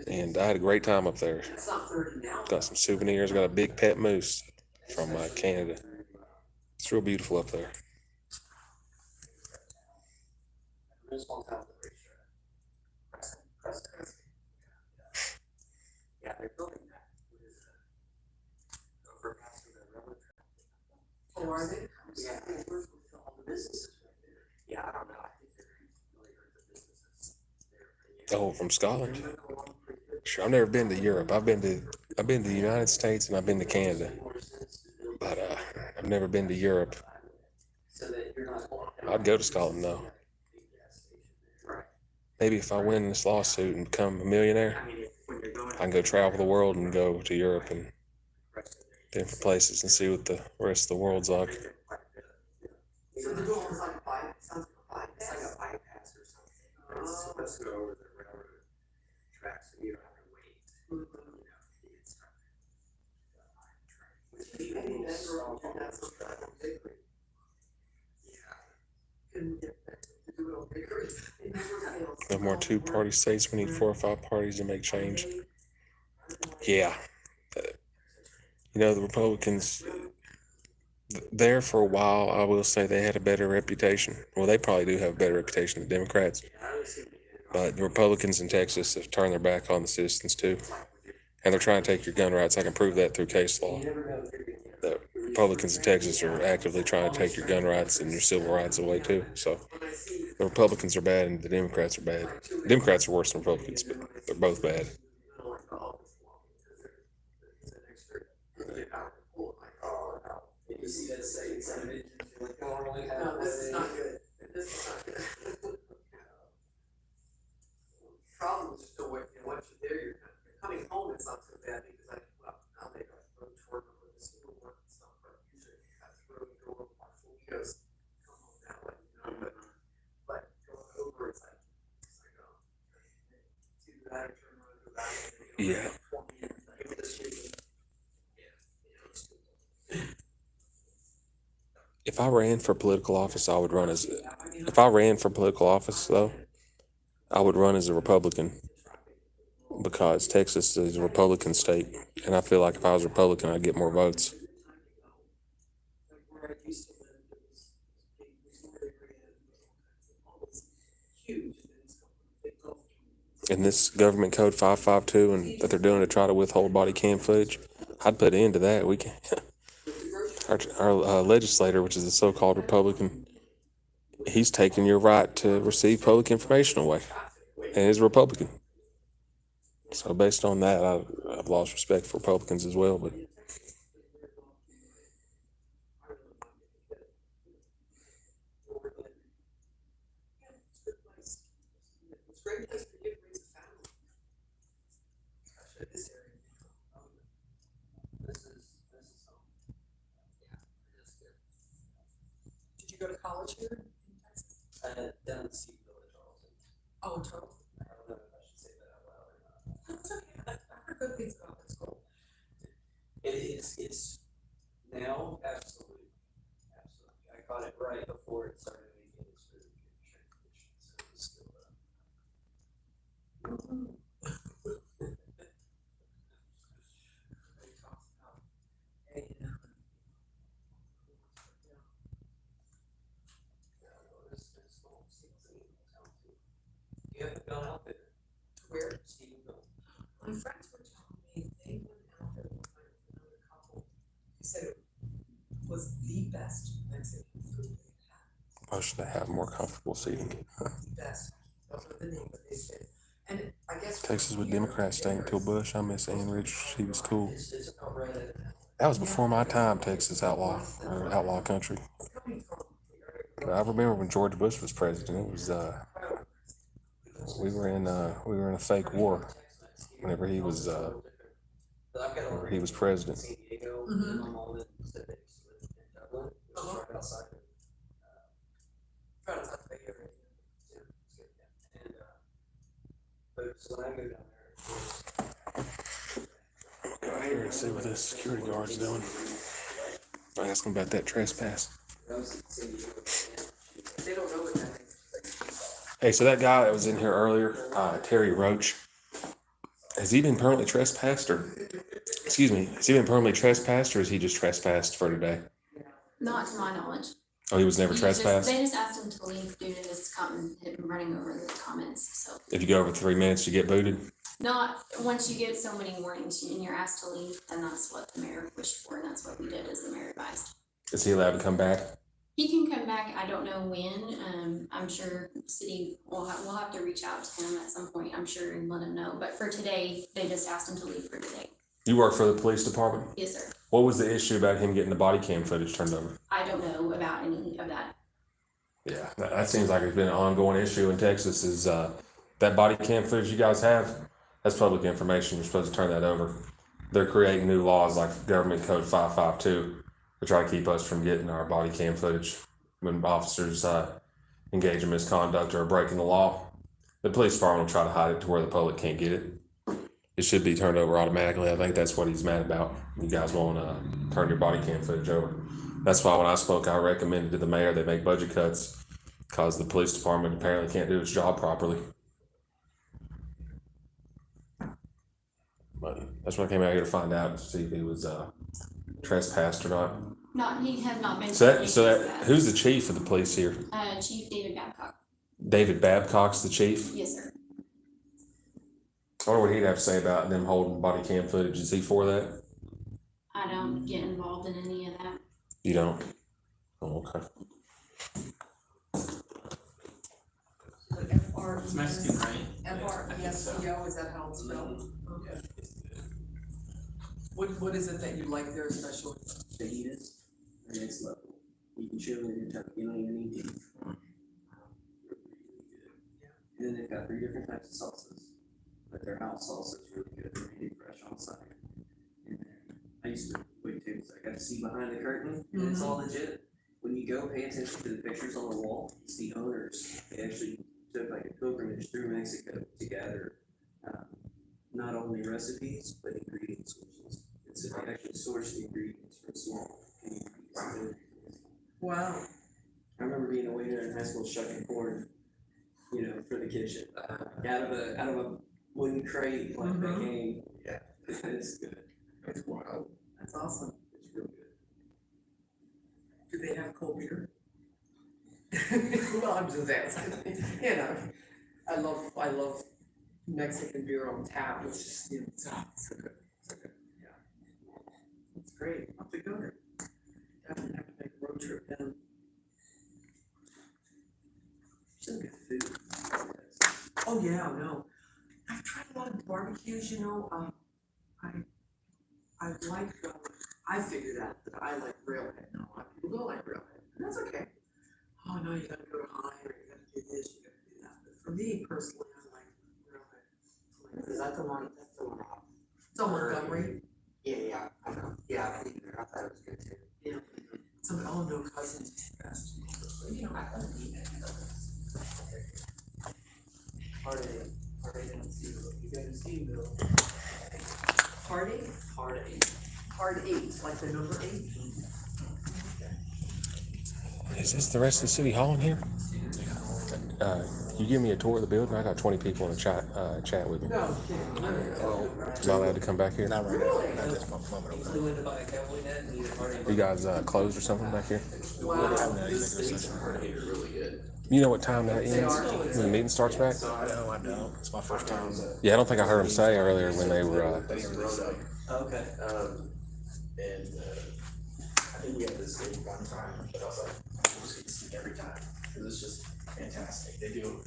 and I had a great time up there. It's not 30 now. Got some souvenirs. Got a big pet moose from Canada. It's real beautiful up there. There's one time the racetrack. Preston. Yeah, they're building that. It is, over past the railroad track. Oh, are they? Yeah, they work with all the businesses right there. Yeah, I don't know, I think they're really hurt the businesses there. Oh, from Scotland. Sure, I've never been to Europe. I've been to the United States and I've been to Canada, but I've never been to Europe. So that you're not. I'd go to Scotland though. Maybe if I win this lawsuit and become a millionaire, I can go travel the world and go to Europe and different places and see what the rest of the world's like. So the door is like a bypass, sounds like a bypass. It's like a bypass or something. But it's supposed to go over the railroad tracks, so you don't have to wait. You know, to get started. Maybe Benbrook did that sometime on Bakery. Yeah. Couldn't get that to do it on Bakery. It never fails. No more two-party states. We need 4 or 5 parties to make change. Yeah. You know, the Republicans, there for a while, I will say they had a better reputation. Well, they probably do have a better reputation than Democrats. But the Republicans in Texas have turned their back on the citizens too. And they're trying to take your gun rights. I can prove that through case law. The Republicans in Texas are actively trying to take your gun rights and your civil rights away too. So the Republicans are bad and the Democrats are bad. The Democrats are worse than Republicans, but they're both bad. You see that second set of engines, you're like, oh, I only have. No, this is not good. This is not good. Problem is still waiting, once you're there, you're coming home, it's not so bad, because now they got road toward with the school work and stuff, but usually you have to road door, partial, he goes, come home that way, you know, but going over, it's like, oh, it's either that or turn around and go back. And Yeah. 20 minutes, like, this shit. If I ran for political office, I would run as. If I ran for political office, though, I would run as a Republican because Texas is a Republican state, and I feel like if I was a Republican, I'd get more votes. Where I used to live, it was big huge, and it's big golf. And this government code 552 and that they're doing to try to withhold body cam footage, I'd put an end to that. We can. Our legislator, which is a so-called Republican, he's taking your right to receive public information away, and he's a Republican. So based on that, I've lost respect for Republicans as well. But It's a great place for you to raise a family. Especially this area. This is home. Yeah, it is good. Did you go to college here in Texas? Down in Sea Village, Arlington. Oh, Charleston. I don't know if I should say that out loud or not. That's okay. I heard good things about that school. It's now, absolutely. I caught it right before it started making its really good transition, so it was still, You haven't gone out there. Where? Stephenville. My friends were telling me they went out there one time with another couple. They said it was the best Mexican food they've had. Supposed to have more comfortable seating. The best. Those are the name that they said. And I guess. Texas with Democrats staying until Bush. I miss Ann Richards. He was cool. It's about right. That was before my time, Texas outlaw country. Coming from I remember when George Bush was president. It was we were in a fake war whenever he was president. San Diego, Mhm. and my mom in Dublin, which is right outside of, right outside the Bay Area. Yeah, it's good, yeah. And, but so when I moved down there, Go out here and see what this security guard's doing. I ask him about that trespass. I was in San Diego, and They don't know what that is. Hey, so that guy that was in here earlier, Terry Roach, has he been permanently trespassed or, excuse me, has he been permanently trespassed or is he just trespassed for today? Not to my knowledge. Oh, he was never He just- trespassed? They just asked him to leave due to him running over the comments, so. If you go over 3 minutes, you get booted? Not, once you get so many warnings and you're asked to leave, then that's what the mayor wished for, and that's what we did as the mayor advised. Is he allowed to come back? He can come back, I don't know when, I'm sure city, we'll have to reach out to him at some point, I'm sure, and let him know, but for today, they just asked him to leave for today. You work for the police department? Yes, sir. What was the issue about him getting the body cam footage turned over? I don't know about any of that. Yeah, that seems like it's been an ongoing issue in Texas is, that body cam footage you guys have, that's public information, you're supposed to turn that over. They're creating new laws like Government Code 552 to try to keep us from getting our body cam footage when officers, engage in misconduct or breaking the law. The police department will try to hide it to where the public can't get it. It should be turned over automatically. I think that's what he's mad about. You guys won't, turn your body cam footage over. That's why when I spoke, I recommended to the mayor they make budget cuts because the police department apparently can't do its job properly. But that's what I came out here to find out, to see if he was trespassed or not. He has not been. Who's the chief of the police here? Chief David Babcock. David Babcock's the chief? Yes, sir. I wonder what he'd have to say about them holding body cam footage. Is he for that? I don't get involved in any of that. You don't? Oh, okay. It's Mexican, right? FRESCO, is that how it's spelled? Okay. What is it that you like there especially? fajitas, the next level. You can chill in your tuck, you don't even need to. And then they've got 3 different types of salsas, but their house salsa is really good, they're made fresh on site. And then I used to wait tables, I got to see behind the curtain, and it's all legit. When you go pay attention to the pictures on the wall, it's the owners, they actually took like a pilgrimage through Mexico to gather, not only recipes, but ingredient sources. And so they actually source the ingredients from small communities. Wow. I remember being a waiter in high school shucking corn, for the kitchen, out of a wooden crate, like they came. Yeah. It's good. That's wild. That's awesome. It's real good. Do they have cold beer? Well, I'm just asking. I love Mexican beer on tap. It's just, it's so good. So good. Yeah. It's great. I'll have to go there. Definitely have to make a road trip down. Some good food. Oh, yeah, no. I've tried a lot of barbecues, I like, I figured out that I like railhead. No, a lot of people don't like railhead, and that's okay. Oh, no, you gotta go to high, or you gotta do this, you gotta do that. But for me personally, I like railhead. Is that the one, that's the one off? It's on Montgomery. Yeah, I know. Yeah, I've been there. I thought it was good too. Yeah. Some, oh, no, Cousins is the best. I don't need that. Part of it in Steveville. You go to Steveville. Part 8? Part 8. Part 8, like the number 8? Is this the rest of the city hall in here? You give me a tour of the building? I got 20 people in the chat with me. No, Am I allowed to come back here? flew in to buy a cowboy net and he already. You guys closed or something back here? Wow, this state's really good. You know what time that ends? When the meeting starts back? No, I don't. It's my first time. Yeah, I don't think I heard them say earlier when they were. They didn't really say. Okay. And I think we have this thing one time, but I was like, we'll just get to see every time. It was just fantastic. They do,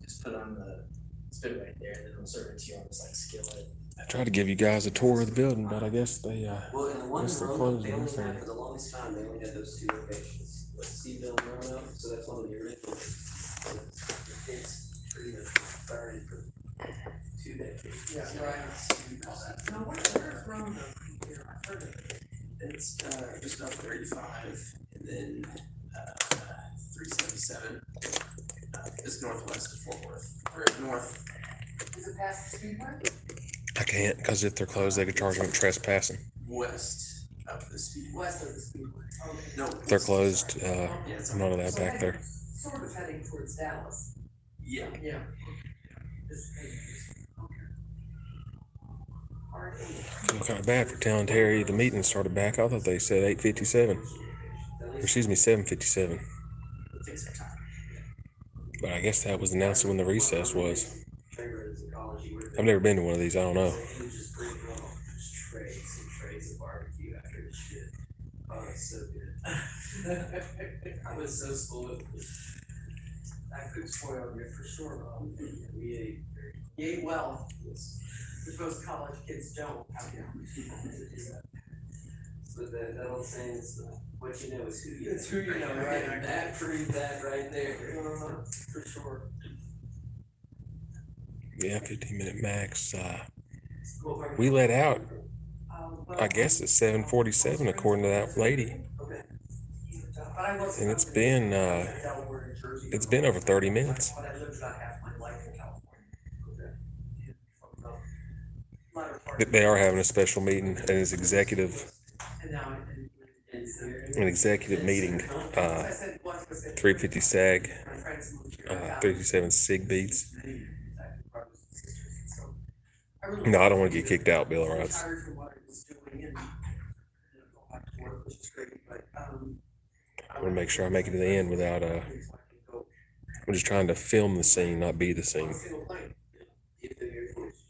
just put on the spit right there, and then they'll serve it to you on this like skillet. I tried to give you guys a tour of the building, but I guess they Well, in the one guess in they're Roanoke, closed. they only Yes, had, for the longest time, they only had those two locations, like Seaville and Roanoke, so that's one of the original. It's pretty much buried for 2 decades. Yeah, right. Now, where's Roanoke here? I've heard of it. It's, just up 35, and then, 377, just northwest of Fort Worth, or north. Is it past the speedway? I can't because if they're closed, they could charge me trespassing. West of the speedway. West of the speedway. Okay. No. If they're closed, Yeah, it's I'm not allowed So back there. heading- Sort of heading towards Dallas. Yeah. Yeah. Okay. Hard eight. Feel kind of bad for telling Terry the meeting started back. I thought they said 8:57. Or excuse me, 7:57. It takes some time. But I guess that was announced when the recess was. Chamber is ecology where they. I've never been to one of these. I don't know. You just bring home just trays and trays of barbecue after the shit. Oh, it's so good. I was so spoiled. That could spoil you for sure, Bob. We ate very. You ate well, Yes. which most college kids don't. So that old saying is, what you know is who you know. It's who you know, right? And that proved that right there. For sure. Yeah, 15-minute max. We let out, I guess, at 7:47 according to that lady, But I was. and it's been over 30 minutes. But I lived about half my life in California. They are having a special meeting and it's executive, And now, an executive meeting. I said, what was it? 350 SAG, My friends moved here. 37 SIG beats. I really- No, I don't want to get kicked out, Bill I'm Rights. tired from what I was doing and go back to work, which is great, but, I want to make sure I make it to the end without, I'm just trying to film the scene, not be the scene. Single plane.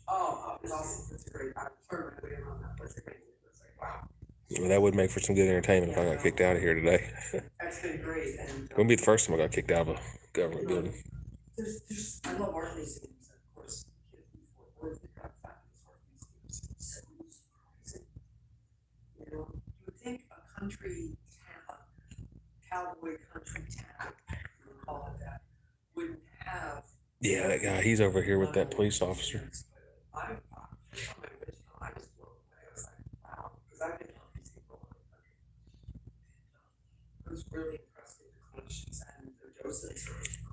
Oh, it's awesome, it's great. I turned my way around that place. It's like, wow, Well, that would make for some good entertainment if I got kicked out of here today. that's been great and. Wouldn't be the first time I got kicked out of a government building. There's, I love art museums, of course, kids before work, they got fabulous art museums. So surprising. You know, you would think a country town, cowboy country town, you would call it that, wouldn't have. Yeah, that guy, he's over here with that police officer. I was blown away, I was like, wow, because I've been on these people. I was really impressed with the collections and the docents.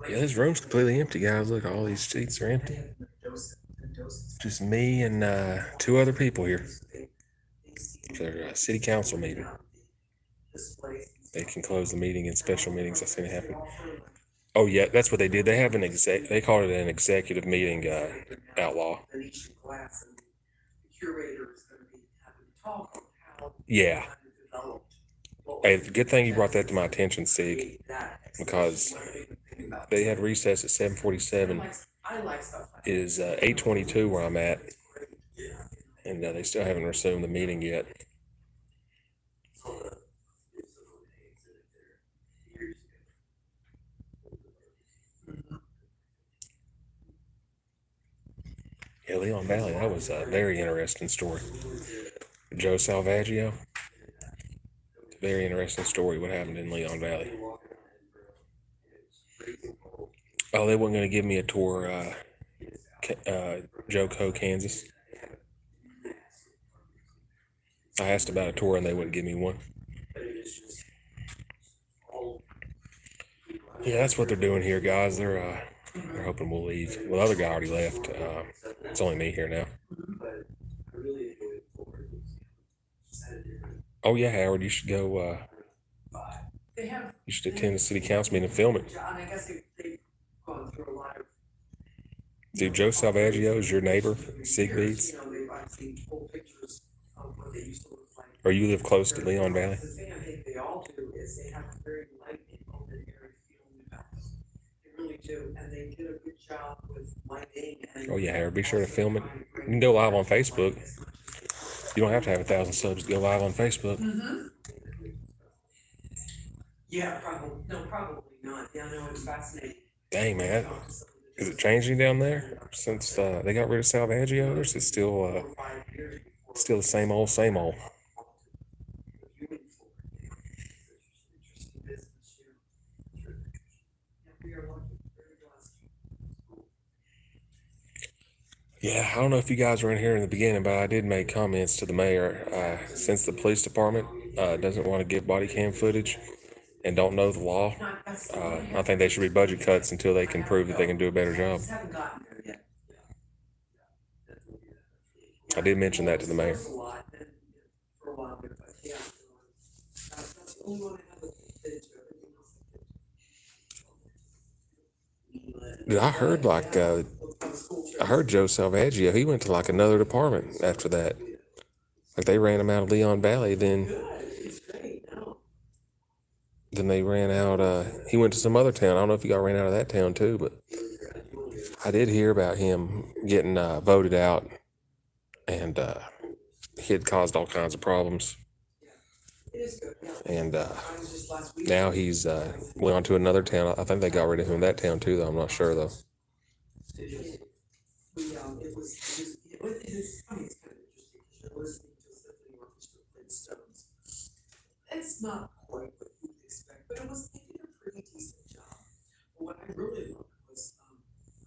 Yeah, this room's completely empty, guys. Look, all these seats are empty. Just me and 2 other people here for their city council meeting. They can close the meeting in special meetings. I've seen it happen. Oh yeah, that's what they did. They have they called it an executive meeting, outlaw. Venetian glass and the curator is gonna be having to talk on how. Yeah. how to develop what Hey, was good thing you brought that to my attention, Sig, that. because they had recess at 7:47. I like stuff like that. Is 8:22 where I'm at, and they still haven't resumed the meeting yet. Yeah, Leon Valley, that was a very interesting story. Joe Salvaggio. Very interesting story what happened in Leon Valley. Oh, they weren't going to give me a tour, Joco, Kansas. I asked about a tour and they wouldn't give me one. Yeah, that's what they're doing here, guys. They're hoping we'll leave. Well, the other guy already left. It's only me here now. Oh yeah, Howard, you should go. They have. You should attend the city council meeting and film it. And I guess they gone through a lot of. Dude, Joe Salvaggio is your neighbor, Sig Beats? You know, I've seen old pictures of what they used to look like. Or you live close to Leon Valley? The thing I think they all do is they have a very light and open area feel in the house. They really do, and they did a good job with lighting and. Oh yeah, Harry, be sure to film it. You can go live on Facebook. You don't have to have 1,000 subs to go live on Facebook. Mm-hmm. Yeah, probably not. Yeah, no, it's fascinating. Dang, man. Is it changing down there since they got rid of Salvaggio? Or is it still the same old, same old? Yeah, I don't know if you guys were in here in the beginning, but I did make comments to the mayor. Since the police department doesn't want to give body cam footage and don't know the law, I think they should be budget cuts until they can prove that they can do a better job. I did mention that to the mayor. Dude, I heard I heard Joe Salvaggio, he went to like another department after that. Like they ran him out of Leon Valley, then they ran out, he went to some other town. I don't know if he got ran out of that town too, but I did hear about him getting voted out, and he had caused all kinds of problems. And now he's went on to another town. I think they got rid of him in that town too, though. I'm not sure though. It's funny, it's kind of interesting, because you're listening to Symphony Orchestra playing Stones. It's not quite what you'd expect, but they did a pretty decent job. But what I really loved was,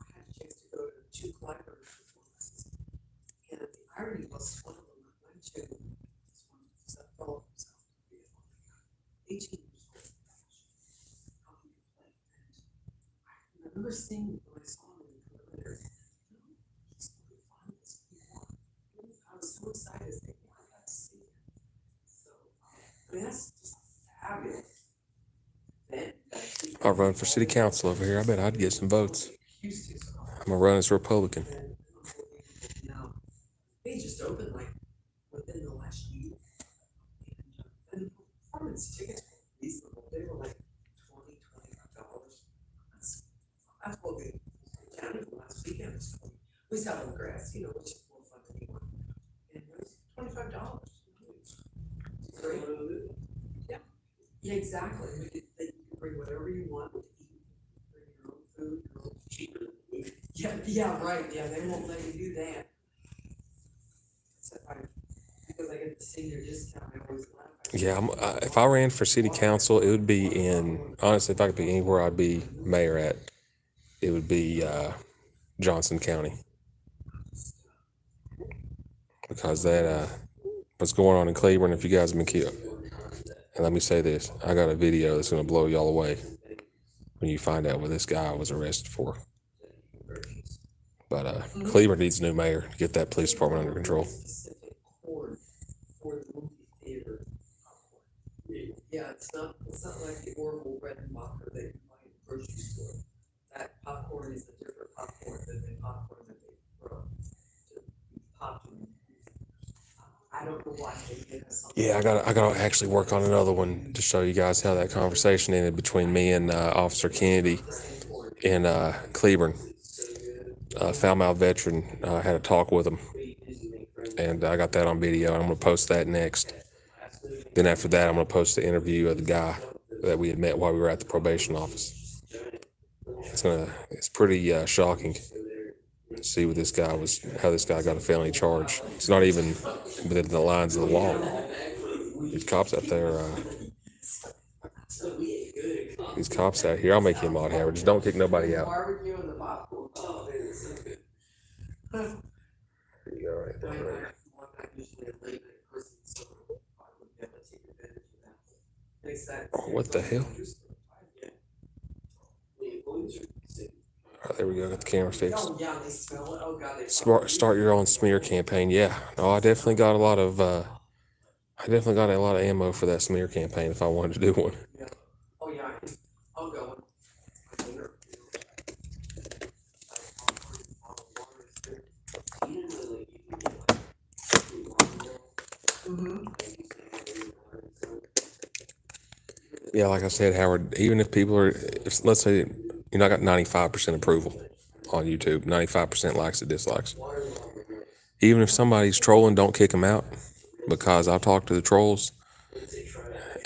I had a chance to go to 2 library performances. And the irony was, one of them I went to, this one fellow from South Korea, 18 years old, how he could play. And I remember seeing when I saw him in the preliminary, I was so excited as they got to see it. So, I mean, that's just fabulous. I'll run for city council over here. I bet I'd get some votes. I'm gonna run as Republican. They just opened like within the last year. And performance tickets were reasonable. They were like $25. That's what we counted last weekend. We sat on the grass, which is more fun than anyone. And it was $25. Great. Yeah, exactly. They can bring whatever you want to eat. Bring your own food, your own cheaper. Yeah, right. Yeah, they won't let you do that. Because I get the senior discount, I always laugh. Yeah, if I ran for city council, it would be honestly, if I could be anywhere I'd be mayor at, it would be Johnson County. Because that, what's going on in Cleveland, if you guys have been killed. And let me say this, I got a video that's going to blow y'all away when you find out what this guy was arrested for. But Cleveland needs a new mayor to get that police department under control. Yeah, it's not like the Orville Redenbacher that you buy in the grocery store. That popcorn is a different popcorn than the popcorn that they grow to pop in. I don't know why they get us something. Yeah, I gotta actually work on another one to show you guys how that conversation ended between me and Officer Kennedy in Cleburne. Foul mouth veteran had a talk with him, and I got that on video. And I'm gonna post that next. Then after that, I'm gonna post the interview of the guy that we had met while we were at the probation office. It's pretty shocking to see what this guy how this guy got a felony charge. It's not even within the lines of the law. These cops out there, these cops out here, I'll make you a mod, Howard. Just don't kick nobody out. Barbecue and the popcorn. Oh, it is so good. There you go, right there. Oh, what the hell? Alright, there we go. Got the camera fixed. Oh, yeah, they smell it. Oh, God, they Start your own smear campaign. Yeah. No, I definitely got a lot of ammo for that smear campaign if I wanted to do one. Oh, yeah, I'll go. Yeah, like I said, Howard, even if people are, if, let's say you're not got 95% approval on YouTube, 95% likes or dislikes. Even if somebody's trolling, don't kick them out, because I'll talk to the trolls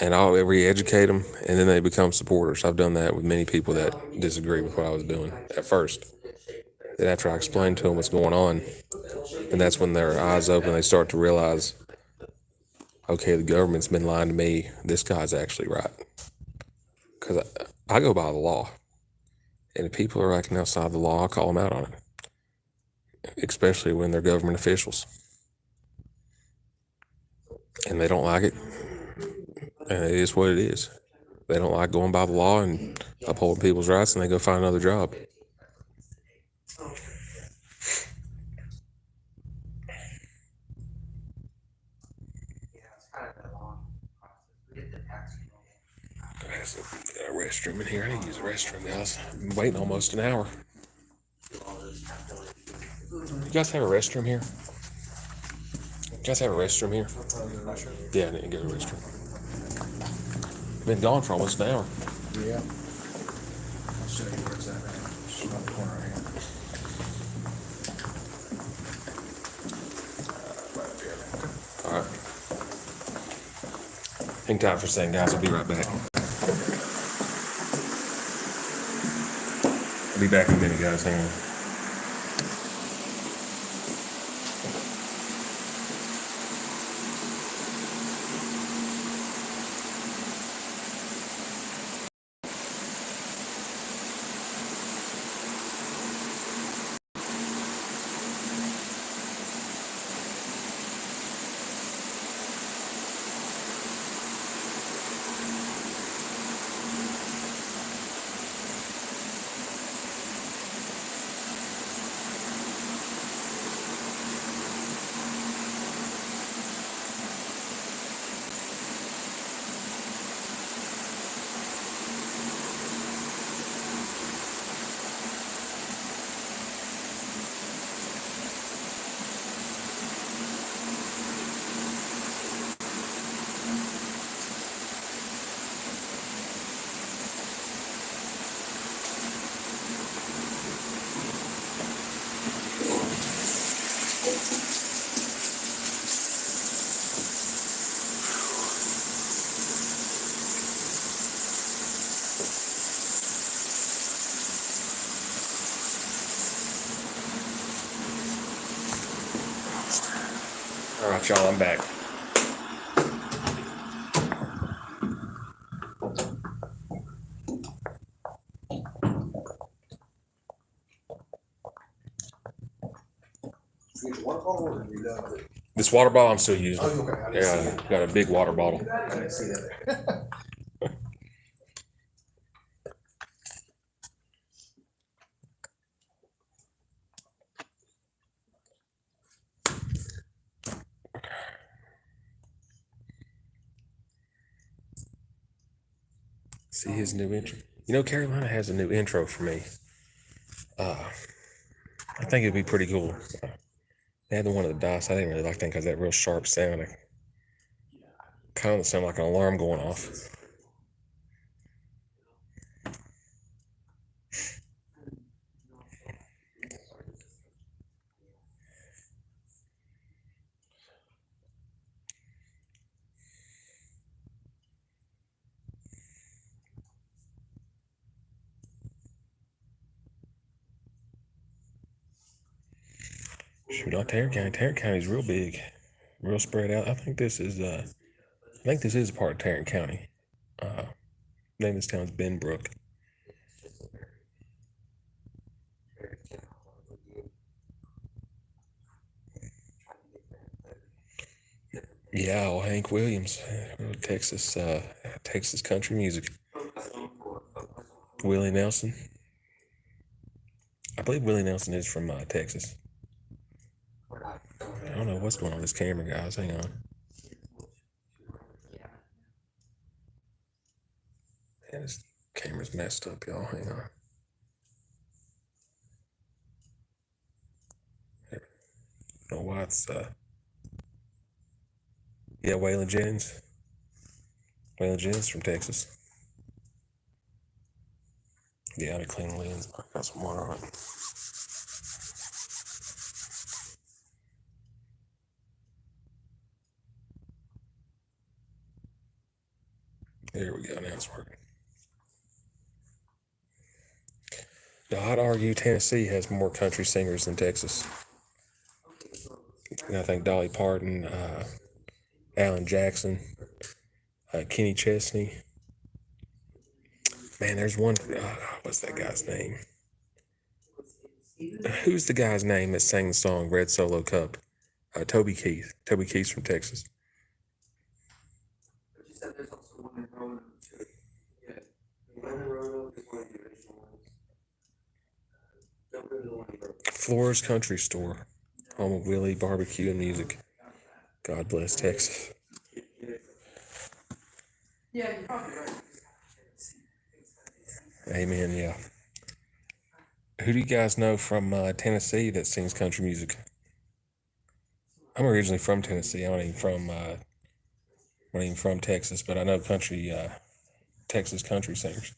and I'll re-educate them, and then they become supporters. I've done that with many people that disagree with what I was doing at first. Then after I explained to them what's going on, and that's when their eyes open, they start to realize, okay, the government's been lying to me. This guy's actually right. Because I go by the law. And if people are acting outside the law, I'll call them out on it. Especially when they're government officials. And they don't like it. And it is what it is. They don't like going by the law and upholding people's rights, and they go find another job. Yeah, it's kind of a long process. We get the tax roll. There's a restroom in here. I need to use a restroom, guys. I've been waiting almost an hour. You guys have a restroom here? You guys have a restroom here? Yeah, I need to go to the restroom. Been gone for almost an hour. Yeah. I'll show you where it's at, man. Just around the corner right here. Right up here, man. All right. Hang tight for a second, guys. I'll be right back. I'll be back in a minute, guys. Hang on. All right, y'all, I'm back. You get your water bottle or are you done with it? This water bottle I'm still using. Oh, okay. I didn't see Yeah, it. got a big water bottle. I didn't see that. See his new intro. You know, Carolina has a new intro for me. I think it'd be pretty cool. They had the one of the dice. I didn't really like that because that real sharp sound. It kind of sounded like an alarm going off. Shoot, not Tarrant County. Tarrant County's real big, real spread out. I think this is a part of Tarrant County. Name of this town is Benbrook. Yeah, old Hank Williams, Texas country music. Willie Nelson. I believe Willie Nelson is from Texas. I don't know what's going on with this camera, guys. Hang on. Man, this camera's messed up, y'all. Hang on. I don't know why it's yeah, Waylon Jennings. Waylon Jennings from Texas. Yeah, to clean lens. I got some water on it. There we go. Now it's working. Now, I'd argue Tennessee has more country singers than Texas. And I think Dolly Parton, Alan Jackson, Kenny Chesney. Man, there's one. What's that guy's name? Who's the guy's name that sang the song Red Solo Cup? Toby Keith. Toby Keith's from Texas. But you said there's also one in Roanoke too. Yeah, the one in Roanoke is one of the original ones. Don't go to the one in Roanoke. Flora's Country Store, home of Willie Barbecue and Music. God bless Texas. Yeah, you're probably right. Amen, yeah. Who do you guys know from Tennessee that sings country music? I'm originally from Tennessee. I'm not even from Texas, but I know country, Texas country singers.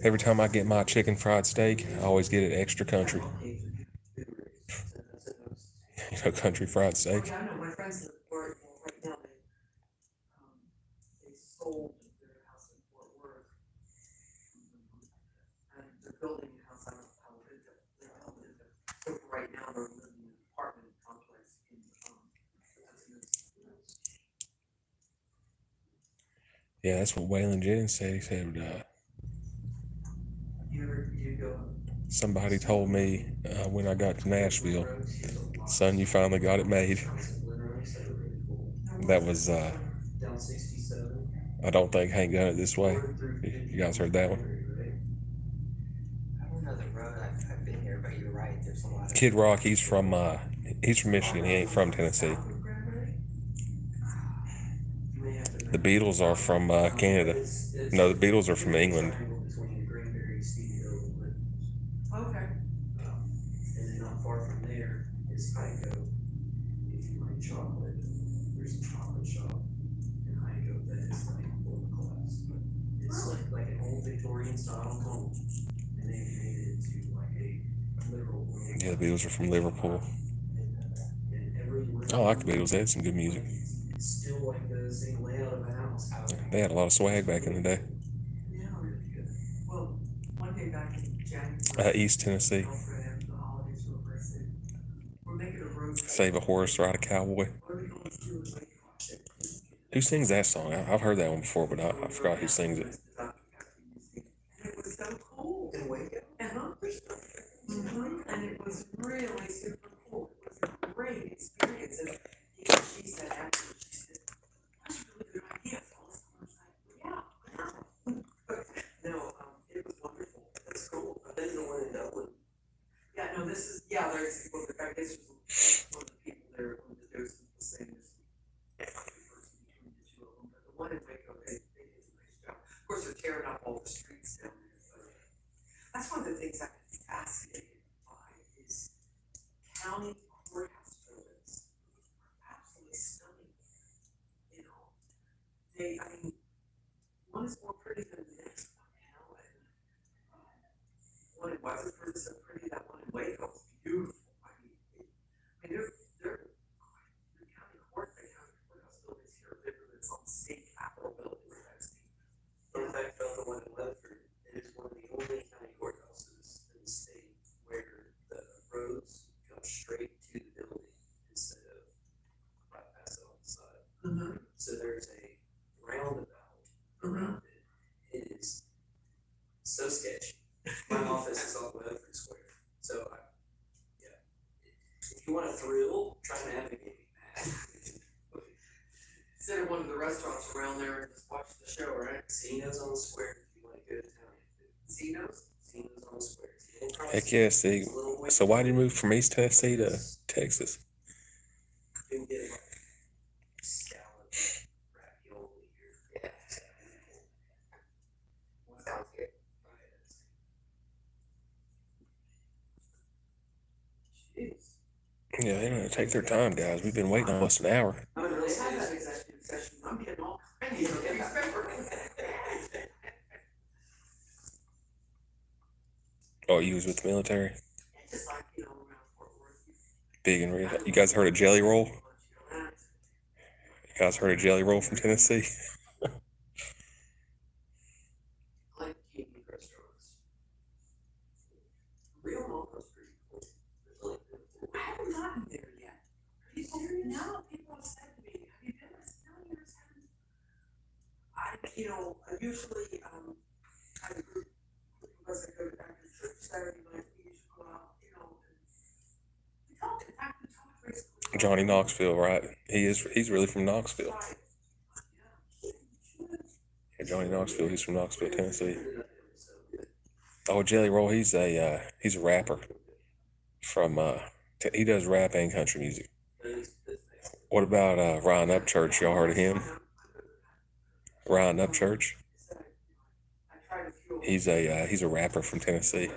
Every time I get my chicken fried steak, I always get it extra country. You know, country fried steak. Yeah, I know, my friends live in Fort Worth right now, they sold their house in Fort Worth. And they're building a house, I don't know how big they're building it. So for right now, they're living in an apartment complex in, Yeah, that's what Waylon Jennings said. He said, you go. somebody told me when I got to Nashville, son, you finally got it made. That was, I don't think Hank done it this way. You guys heard that one? I don't know the road, I've been here, but you're right, there's a lot of. Kid Rock, he's from Michigan. He ain't from Tennessee. The Beatles are from Canada. No, the Beatles are from England. Okay. And then not far from there is Heiko. If you like chocolate, there's a chocolate shop in Heiko that is like world class. It's like an old Victorian style home, and they made it into like a literal. Yeah, the Beatles are from Liverpool. And everywhere. I like the Beatles. They had some good music. It's still like the same layout of a house. They had a lot of swag back in the day. Yeah, really good. Well, one day back in January. East Tennessee. The holidays were over, I said, we're making a road trip. Save a horse, ride a cowboy. What are we going to do? It's like, Who sings that song? I've heard that one before, but I forgot who sings it. it was so cool. In Waco? And it was really super cool. It was a great experience. And she said after, she said, that's a really good idea, fellas. I was like, yeah. No, it was wonderful. That's cool. I didn't know one in Dublin. Yeah, no, this is, yeah, there's, well, I guess there's one of the people there, there's the same as the person between the two of them, but the one in Waco, they did a nice job. Of course, they're tearing up all the streets down there, but that's one of the things I've been fascinated by is county courthouse buildings are absolutely stunning. You know, I mean, one is more pretty than the next one, you know, and one in Weatherford is so pretty, that one in Waco is beautiful. I mean, they're the county courthouse buildings here are bigger than some state capitol buildings that I've seen. In fact, the one in Weatherford is one of the only county courthouses in the state where the roads come straight to the building instead of right past it on the side. So there's a roundabout around it. It is so sketchy. My office is on Weatherford Square, so if you want a thrill, try navigating that. Instead of one of the restaurants around there and just watch the show, right? Casinos on the square if you want to go to town. Casinos? Casinos on the square. Heck yeah, see. So why did you move from East Tennessee to Texas? You can get like scallop ravioli here. Yeah. Sounds good. Jeez. Yeah, they don't take their time, guys. We've been waiting almost an hour. I mean, they had that executive session. I'm getting Oh, you was with the military? It's just like, you know, around Fort Worth. Big and real. You guys heard of Jelly Roll? You guys heard of Jelly Roll from Tennessee? Like Canadian restaurants. Real Mocha's pretty cool. There's like, I haven't gotten there yet. Are you serious? No, people have said to me, have you been? I said, no, yours haven't. You know, I usually, have a group of us that go back to church Saturday night, we usually go out, you know, and we talk, in fact, we talk recently. Johnny Knoxville, right? He's really from Knoxville. Right. Yeah, Johnny Knoxville, he's from Knoxville, Tennessee. Oh, Jelly Roll, he's a rapper from he does rap and country music. What about Ryan Upchurch? Y'all heard of him? Ryan Upchurch? He's a rapper from Tennessee.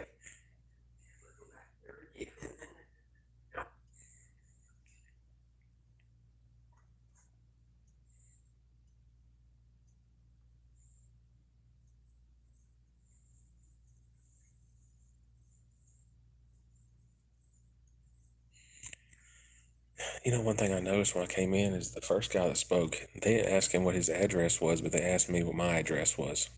You know, one thing I noticed when I came in is the first guy that spoke, they didn't ask him what his address was, but they asked me what my address was.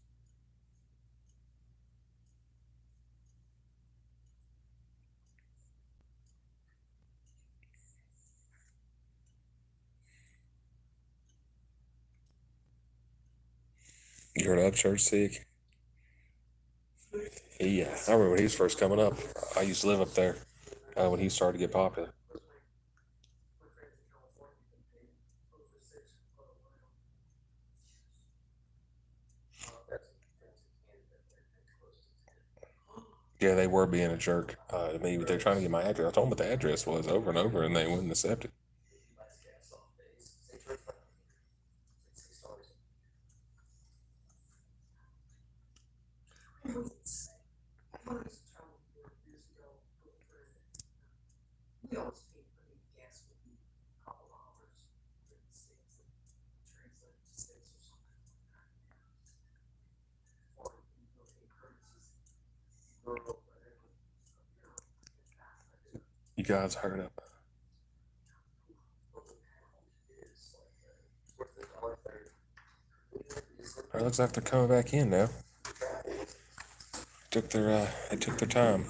You heard of Upchurch Sig? I remember when he was first coming up. I used to live up there when he started to get popular. Yeah, they were being a jerk to me, but they're trying to get my address. I told them what the address was over and over, and they wouldn't accept it. We always paid for the gas would be a couple hours in the States and translate to States or something like that. Or you know, take currencies, euro, whatever. You know, get fast, I do. You guys heard of? It looks like they're coming back in now. They took their time.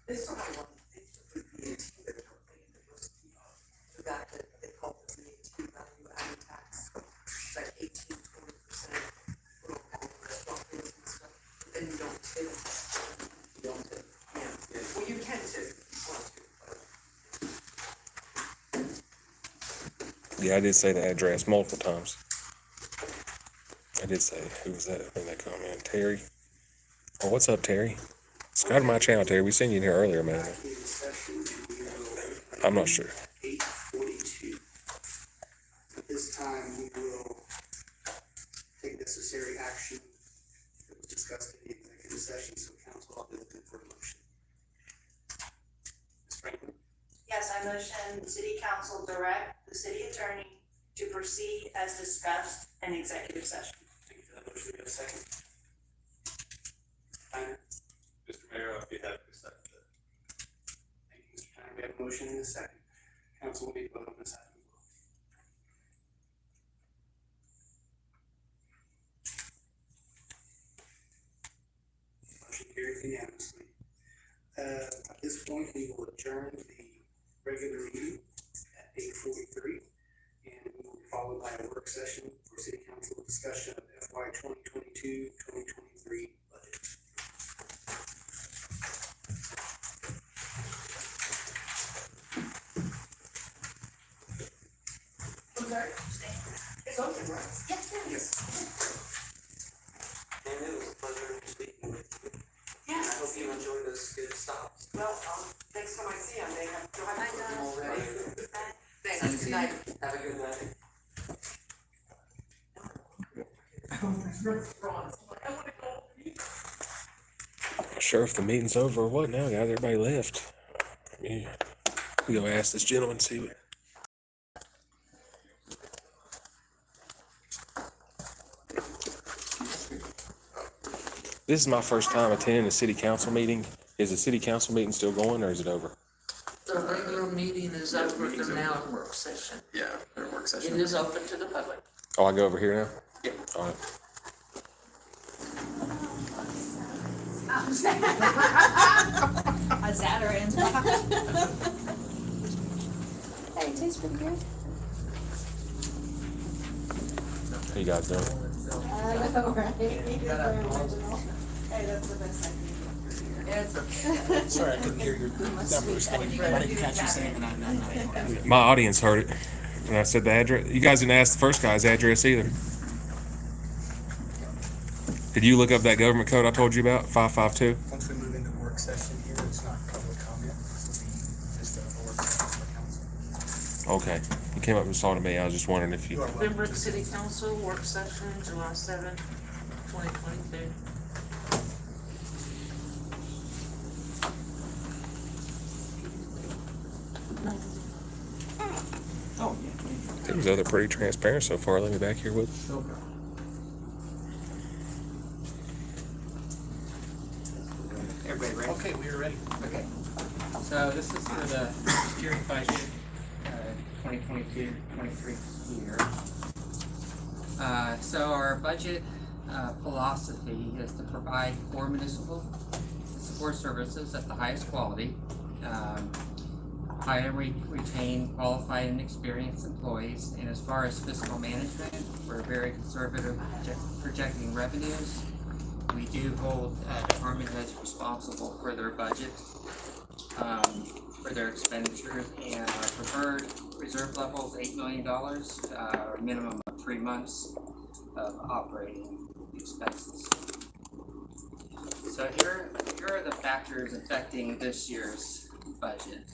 This is what they took the VAT that they don't pay, that was the that they call the VAT value added tax. It's like 18-20% for all the restaurant bills and stuff, but then you don't tip. You don't tip, yeah, well, you can tip if you want to, but. Yeah, I did say the address multiple times. I did say, who was that when they come in? Terry? Oh, what's up, Terry? Subscribe to my channel, Terry. We seen you in here earlier, man. I'm not sure. 8:42. At this time, we will take necessary action that was discussed in the executive session, so council will be looking for a motion. Ms. Franklin? Yes, I motion the city council direct the city attorney to proceed as discussed in executive session. Thank you for that motion. We have a second. Steiner? Mr. Mayor, I'd be happy to second that. Thank you, Mr. Steiner. We have a motion and a second. Council will need to vote on this item as well. Motion carried unanimously. At this point, we will adjourn the regular meeting at 8:43. And we will be followed by a work session for city council discussion of FY 2022-2023 budget. Okay. It's open, right? Yes. And it was a pleasure speaking with you. Yeah. I hope you enjoyed those good stops. Well, next time I see you, I may have to drive them already. Thanks, good night. Have a good night. Not sure if the meeting's over or what now, guys. Everybody left. Yeah. We go ask this gentleman, see what. This is my first time attending a city council meeting. Is the city council meeting still going or is it over? The regular meeting is over, they're now in work session. Yeah, their work It session. is open to the public. Oh, I go over here now? Yeah. All right. A Zatarain's. Hey, it tastes pretty good. How you guys doing? I know, right? Very original. Hey, that's the best I can do. Sorry, I couldn't hear your numbers. I didn't catch you saying that. My audience heard it. And I said the address. You guys didn't ask the first guy's address either. Did you look up that government code I told you about? 552? Once we move into work session here, it's not public comment, it's just a work session for council. Okay. You came up and saw to me. I was just wondering if you. You are welcome. Benbrook City Council work session, July 7th, 2022. Things other pretty transparent so far. Let me back here with. Everybody ready? Okay, we are ready. Okay, so this is for the yearly budget, 2022-23 school year. So our budget philosophy is to provide core municipal support services at the highest quality, hire and retain qualified and experienced employees, and as far as fiscal management, we're very conservative projecting revenues. We do hold department heads responsible for their budget, for their expenditures, and our preferred reserve level is $8 million, or a minimum of 3 months of operating expenses. So here are the factors affecting this year's budget.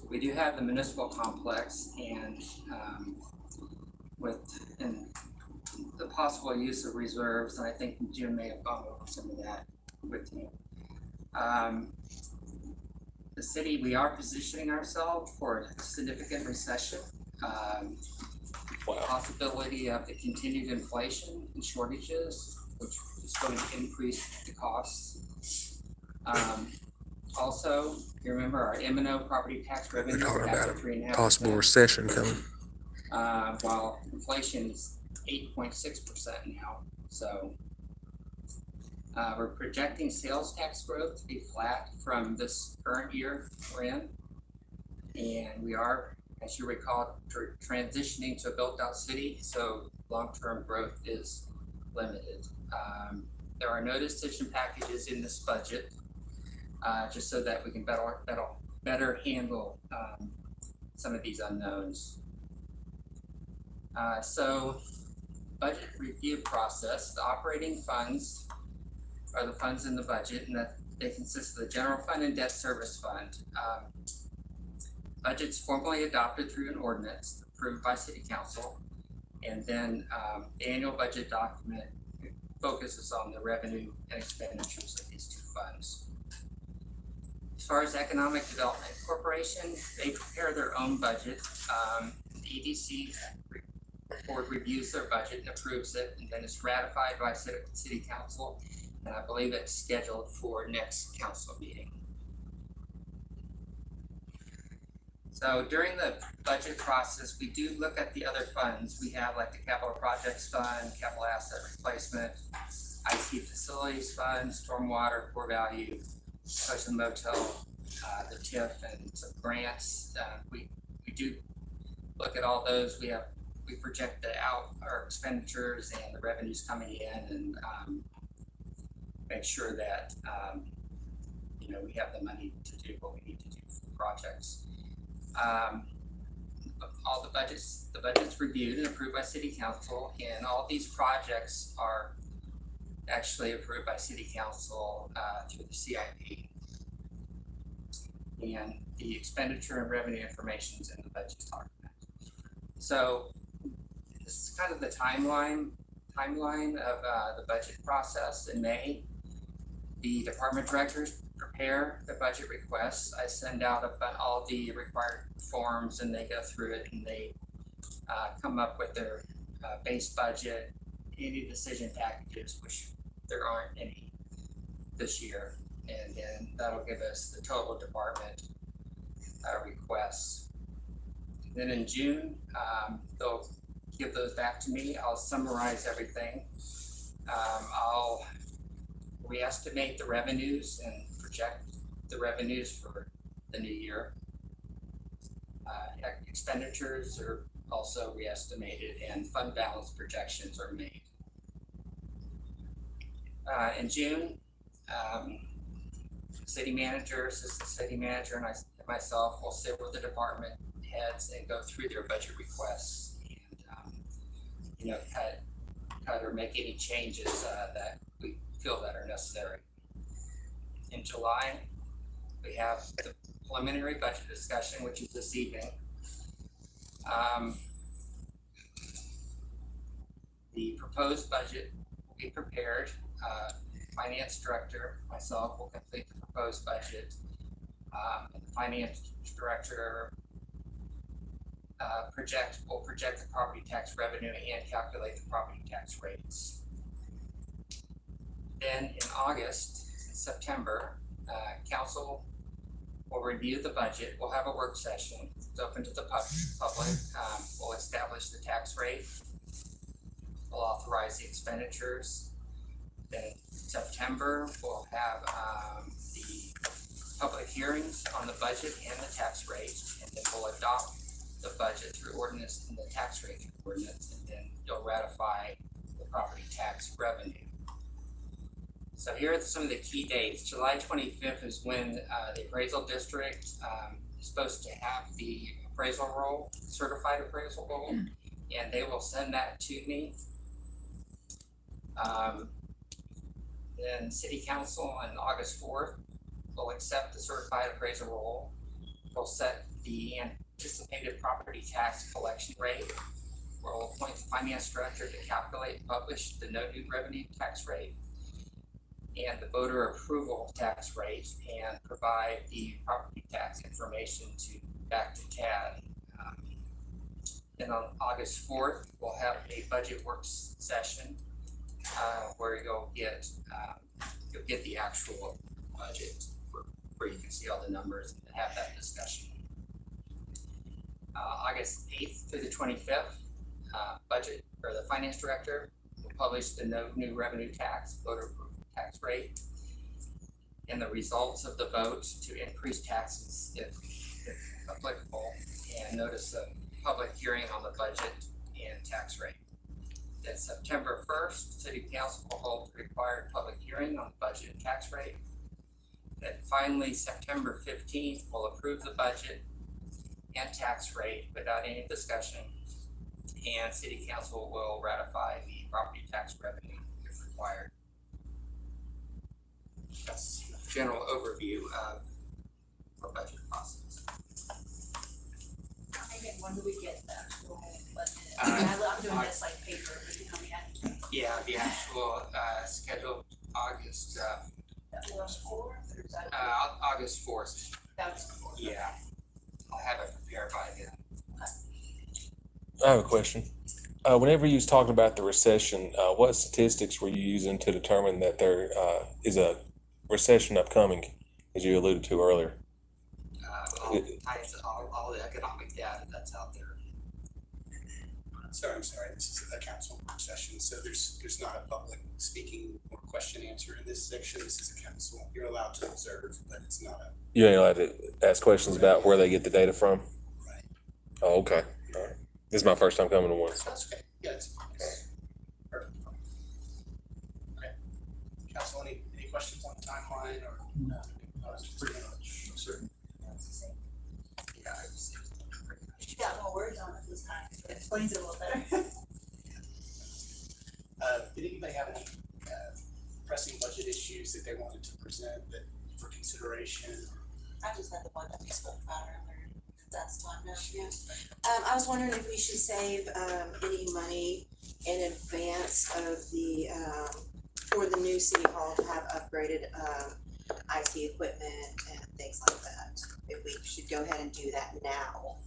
We do have the municipal complex and the possible use of reserves, and I think Jim may have gone over some of that with you. The city, we are positioning ourselves for a significant recession. Possibility of the continued inflation and shortages, which is going to increase the costs. Also, you remember our M&O property tax revenue talking at about 3.5%. recession coming. While inflation is 8.6% now, so we're projecting sales tax growth to be flat from this current year we're in, and we are, as you recall, transitioning to a built-out city, so long-term growth is limited. There are no decision packages in this budget, just so that we can better handle some of these unknowns. So, budget review process, the operating funds are the funds in the budget, and that they consist of the general fund and debt service fund. Budget's formally adopted through an ordinance approved by city council, and then the annual budget document focuses on the revenue and expenditures of these two funds. As far as Economic Development Corporation, they prepare their own budget. The EDC board reviews their budget and approves it, and then it's ratified by city council, and I believe it's scheduled for next council meeting. So during the budget process, we do look at the other funds. We have like the Capital Projects Fund, Capital Asset Replacement, IT Facilities Fund, Stormwater, Core Value, Coastal Motel, the TIF, and some grants. We do look at all those. We project out our expenditures and the revenues coming in, and make sure that we have the money to do what we need to do for the projects. All the budget's reviewed and approved by city council, and all these projects are actually approved by city council through the CIP. And the expenditure and revenue information is in the budget document. So this is kind of the timeline of the budget process. In May, the department directors prepare the budget requests. I send out all the required forms, and they go through it, and they come up with their base budget, any decision packages, which there aren't any this year. And then that'll give us the total department requests. Then in June, they'll give those back to me. I'll summarize everything. I'll re-estimate the revenues and project the revenues for the new year. Expenditures are also re-estimated and fund balance projections are made. In June, city manager, assistant city manager, and myself will sit with the department heads and go through their budget requests and, cut or make any changes that we feel that are necessary. In July, we have the preliminary budget discussion, which is this evening. The proposed budget will be prepared. Finance director, myself, will complete the proposed budget. And the finance director will project the property tax revenue and calculate the property tax rates. Then in August and September, council will review the budget. We'll have a work session. It's open to the public. We'll establish the tax rate. We'll authorize the expenditures. Then in September, we'll have the public hearings on the budget and the tax rate, and then we'll adopt the budget through ordinance and the tax rate through ordinance, and then you'll ratify the property tax revenue. So here are some of the key dates. July 25th is when the appraisal district is supposed to have the appraisal roll, certified appraisal roll, and they will send that to me. Then City Council on August 4th will accept the certified appraisal roll. We'll set the anticipated property tax collection rate. We'll appoint the finance director to calculate and publish the no new revenue tax rate and the voter approval tax rate, and provide the property tax information back to TAD. Then on August 4th, we'll have a budget work session where you'll get the actual budget where you can see all the numbers and have that discussion. August 8th through the 25th, budget, or the finance director will publish the no new revenue tax, voter approval tax rate, and the results of the vote to increase taxes if applicable, and notice a public hearing on the budget and tax rate. Then September 1st, City Council will hold the required public hearing on the budget and tax rate. Then finally, September 15th, we'll approve the budget and tax rate without any discussion, and City Council will ratify the property tax revenue if required. That's a general overview of our budget process. When do we get the actual budget? I'm doing this like paper, but you know, we had. Yeah, the actual scheduled August That was 4th, or is that? August 4th. That's the 4th. Yeah, I'll have it prepared by then. I have a question. Whenever you was talking about the recession, what statistics were you using to determine that there is a recession upcoming, as you alluded to earlier? All the economic data that's out there. Sorry, I'm sorry, this is a council work session, so there's not a public speaking or question answer in this section. This is a council. You're allowed to observe, but it's not a. You ain't allowed to ask questions about where they get the data from? Right. Oh, okay. All right. This is my first time coming to one. That's okay. Yeah, it's perfect. Okay. Council, any questions on the timeline or? No. Pretty much. Certain. Yeah, it's pretty much. You got more words on it this time, so it explains it a little better. Did anybody have any pressing budget issues that they wanted to present that for consideration? I just had the one that we spoke about earlier. That's time now, yeah. I was wondering if we should save any money in advance of the for the new city hall to have upgraded IT equipment and things like that. If we should go ahead and do that now,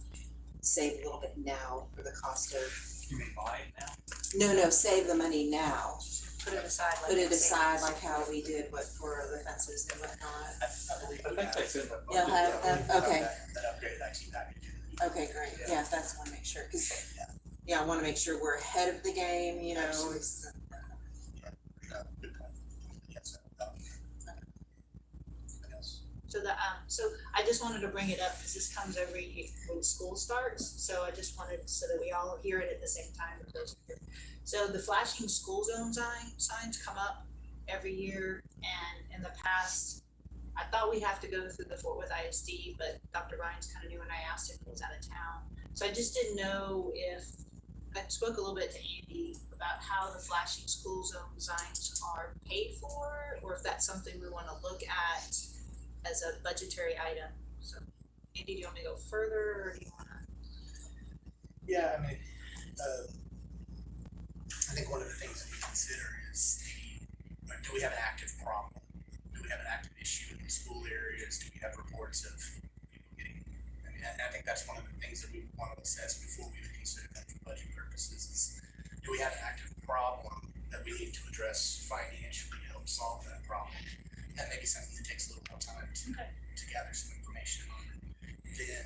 save a little bit now for the cost of. You may buy it now. No, save the money now put it aside like. put it the same- aside like how we did what for the fences and whatnot. I believe I think that's in the budget. You'll have them, okay, that upgraded IT package. okay, great, yeah, that's what I wanna make sure, cause, yeah, I wanna make sure we're ahead of the game, you know, it's, Good point. Yes, anything else? So I just wanted to bring it up because this comes every year when school starts, so I just wanted, so that we all hear it at the same time. with those here. So the flashing school zone signs come up every year, and in the past, I thought we'd have to go through the Fort Worth ISD, but Dr. Ryan's kind of new, and I asked him, he was out of town. So I just didn't know if, I spoke a little bit to Andy about how the flashing school zone signs are paid for, or if that's something we wanna look at as a budgetary item. So Andy, do you want me to go further, or do you wanna? Yeah, I mean, I think one of the things that we consider is do we have an active problem? Do we have an active issue in the school areas? Do we have reports of people getting, I think that's one of the things that we want to assess before we would consider that for budget purposes is, do we have an active problem that we need to address financially to help solve that problem? That may be something that takes a little more time to gather some information on. Then,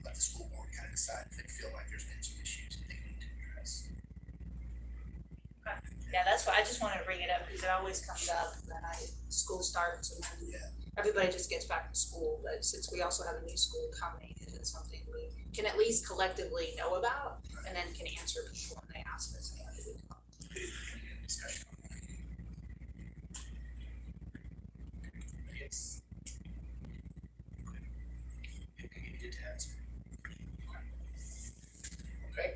let the school board kind of decide if they feel like there's been some issues that they need to address. Yeah, that's why I just wanted to bring it up because it always comes up when school starts and then everybody just gets back to school. But since we also have a new school coming, it is something we can at least collectively know about and then can answer people when they ask us. Discussion on that. Yes. You did answer. Okay.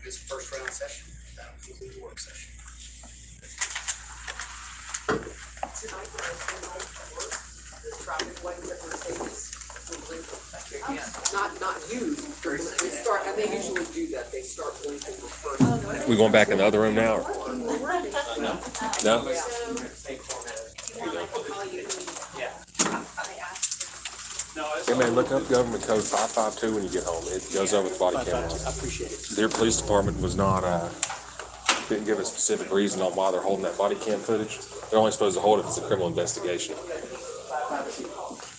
This first round session, that'll conclude the work session. Tonight, when I came home from work, the traffic lights at Mercedes were blinking. Not you, they start, and they usually do that, they start blinking first. We going back in the other room now? Or? No? Hey man, look up government code 552 when you get home. It goes over the body camera. I appreciate it. Their police department was not, didn't give a specific reason on why they're holding that body cam footage. They're only supposed to hold it if it's a criminal investigation.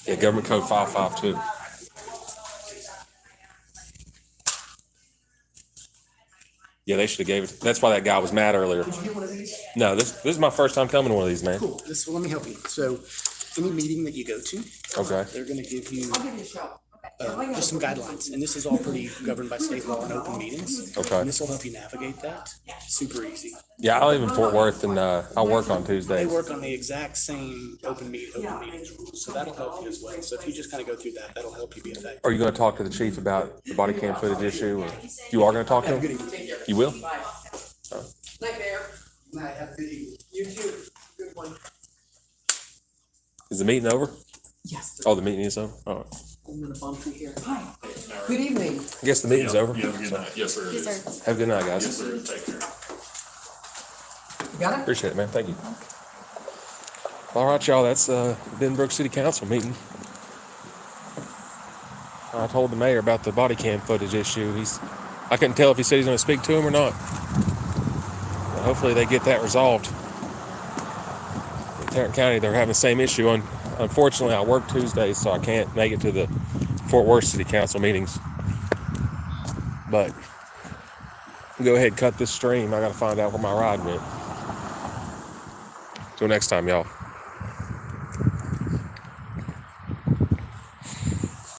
Yeah, government code 552. Yeah, they should have gave it. That's why that guy was mad earlier. Did you get one of these? No, this is my first time coming to one of these, man. Cool. Let me help you. So, any meeting that you go to, Okay. they're gonna give you I'll give you a shout. just some guidelines, and this is all pretty governed by state law and open meetings. Okay. And this will help you navigate that. Super easy. Yeah, I live in Fort Worth and I work on They Tuesdays. work on the exact same open meetings rules, so that'll help you as well. So if you just kind of go through that, that'll help you be effective. Are you going to talk to the chief about the body cam footage issue? Or you are going to talk to Have a good him? evening. You will? Bye. Night, Mayor. Night, have a good evening. You too. Good one. Is the meeting over? Yes. Oh, the meeting is over? All right. I'm gonna bump you here. Hi. Good evening. I guess the meeting's over. Yeah, good night. Yes, sir. it Yes, is. sir. Have a good night, Yes, guys. sir. Take care. You got it? Appreciate it, man. Thank you. All right, y'all. That's Benbrook City Council meeting. I told the mayor about the body cam footage issue. I couldn't tell if he said he's going to speak to him or not. But hopefully they get that resolved. In Tarrant County, they're having the same issue. Unfortunately, I work Tuesdays, so I can't make it to the Fort Worth City Council meetings. But go ahead, cut this stream. I got to find out where my ride went. Till next time, y'all.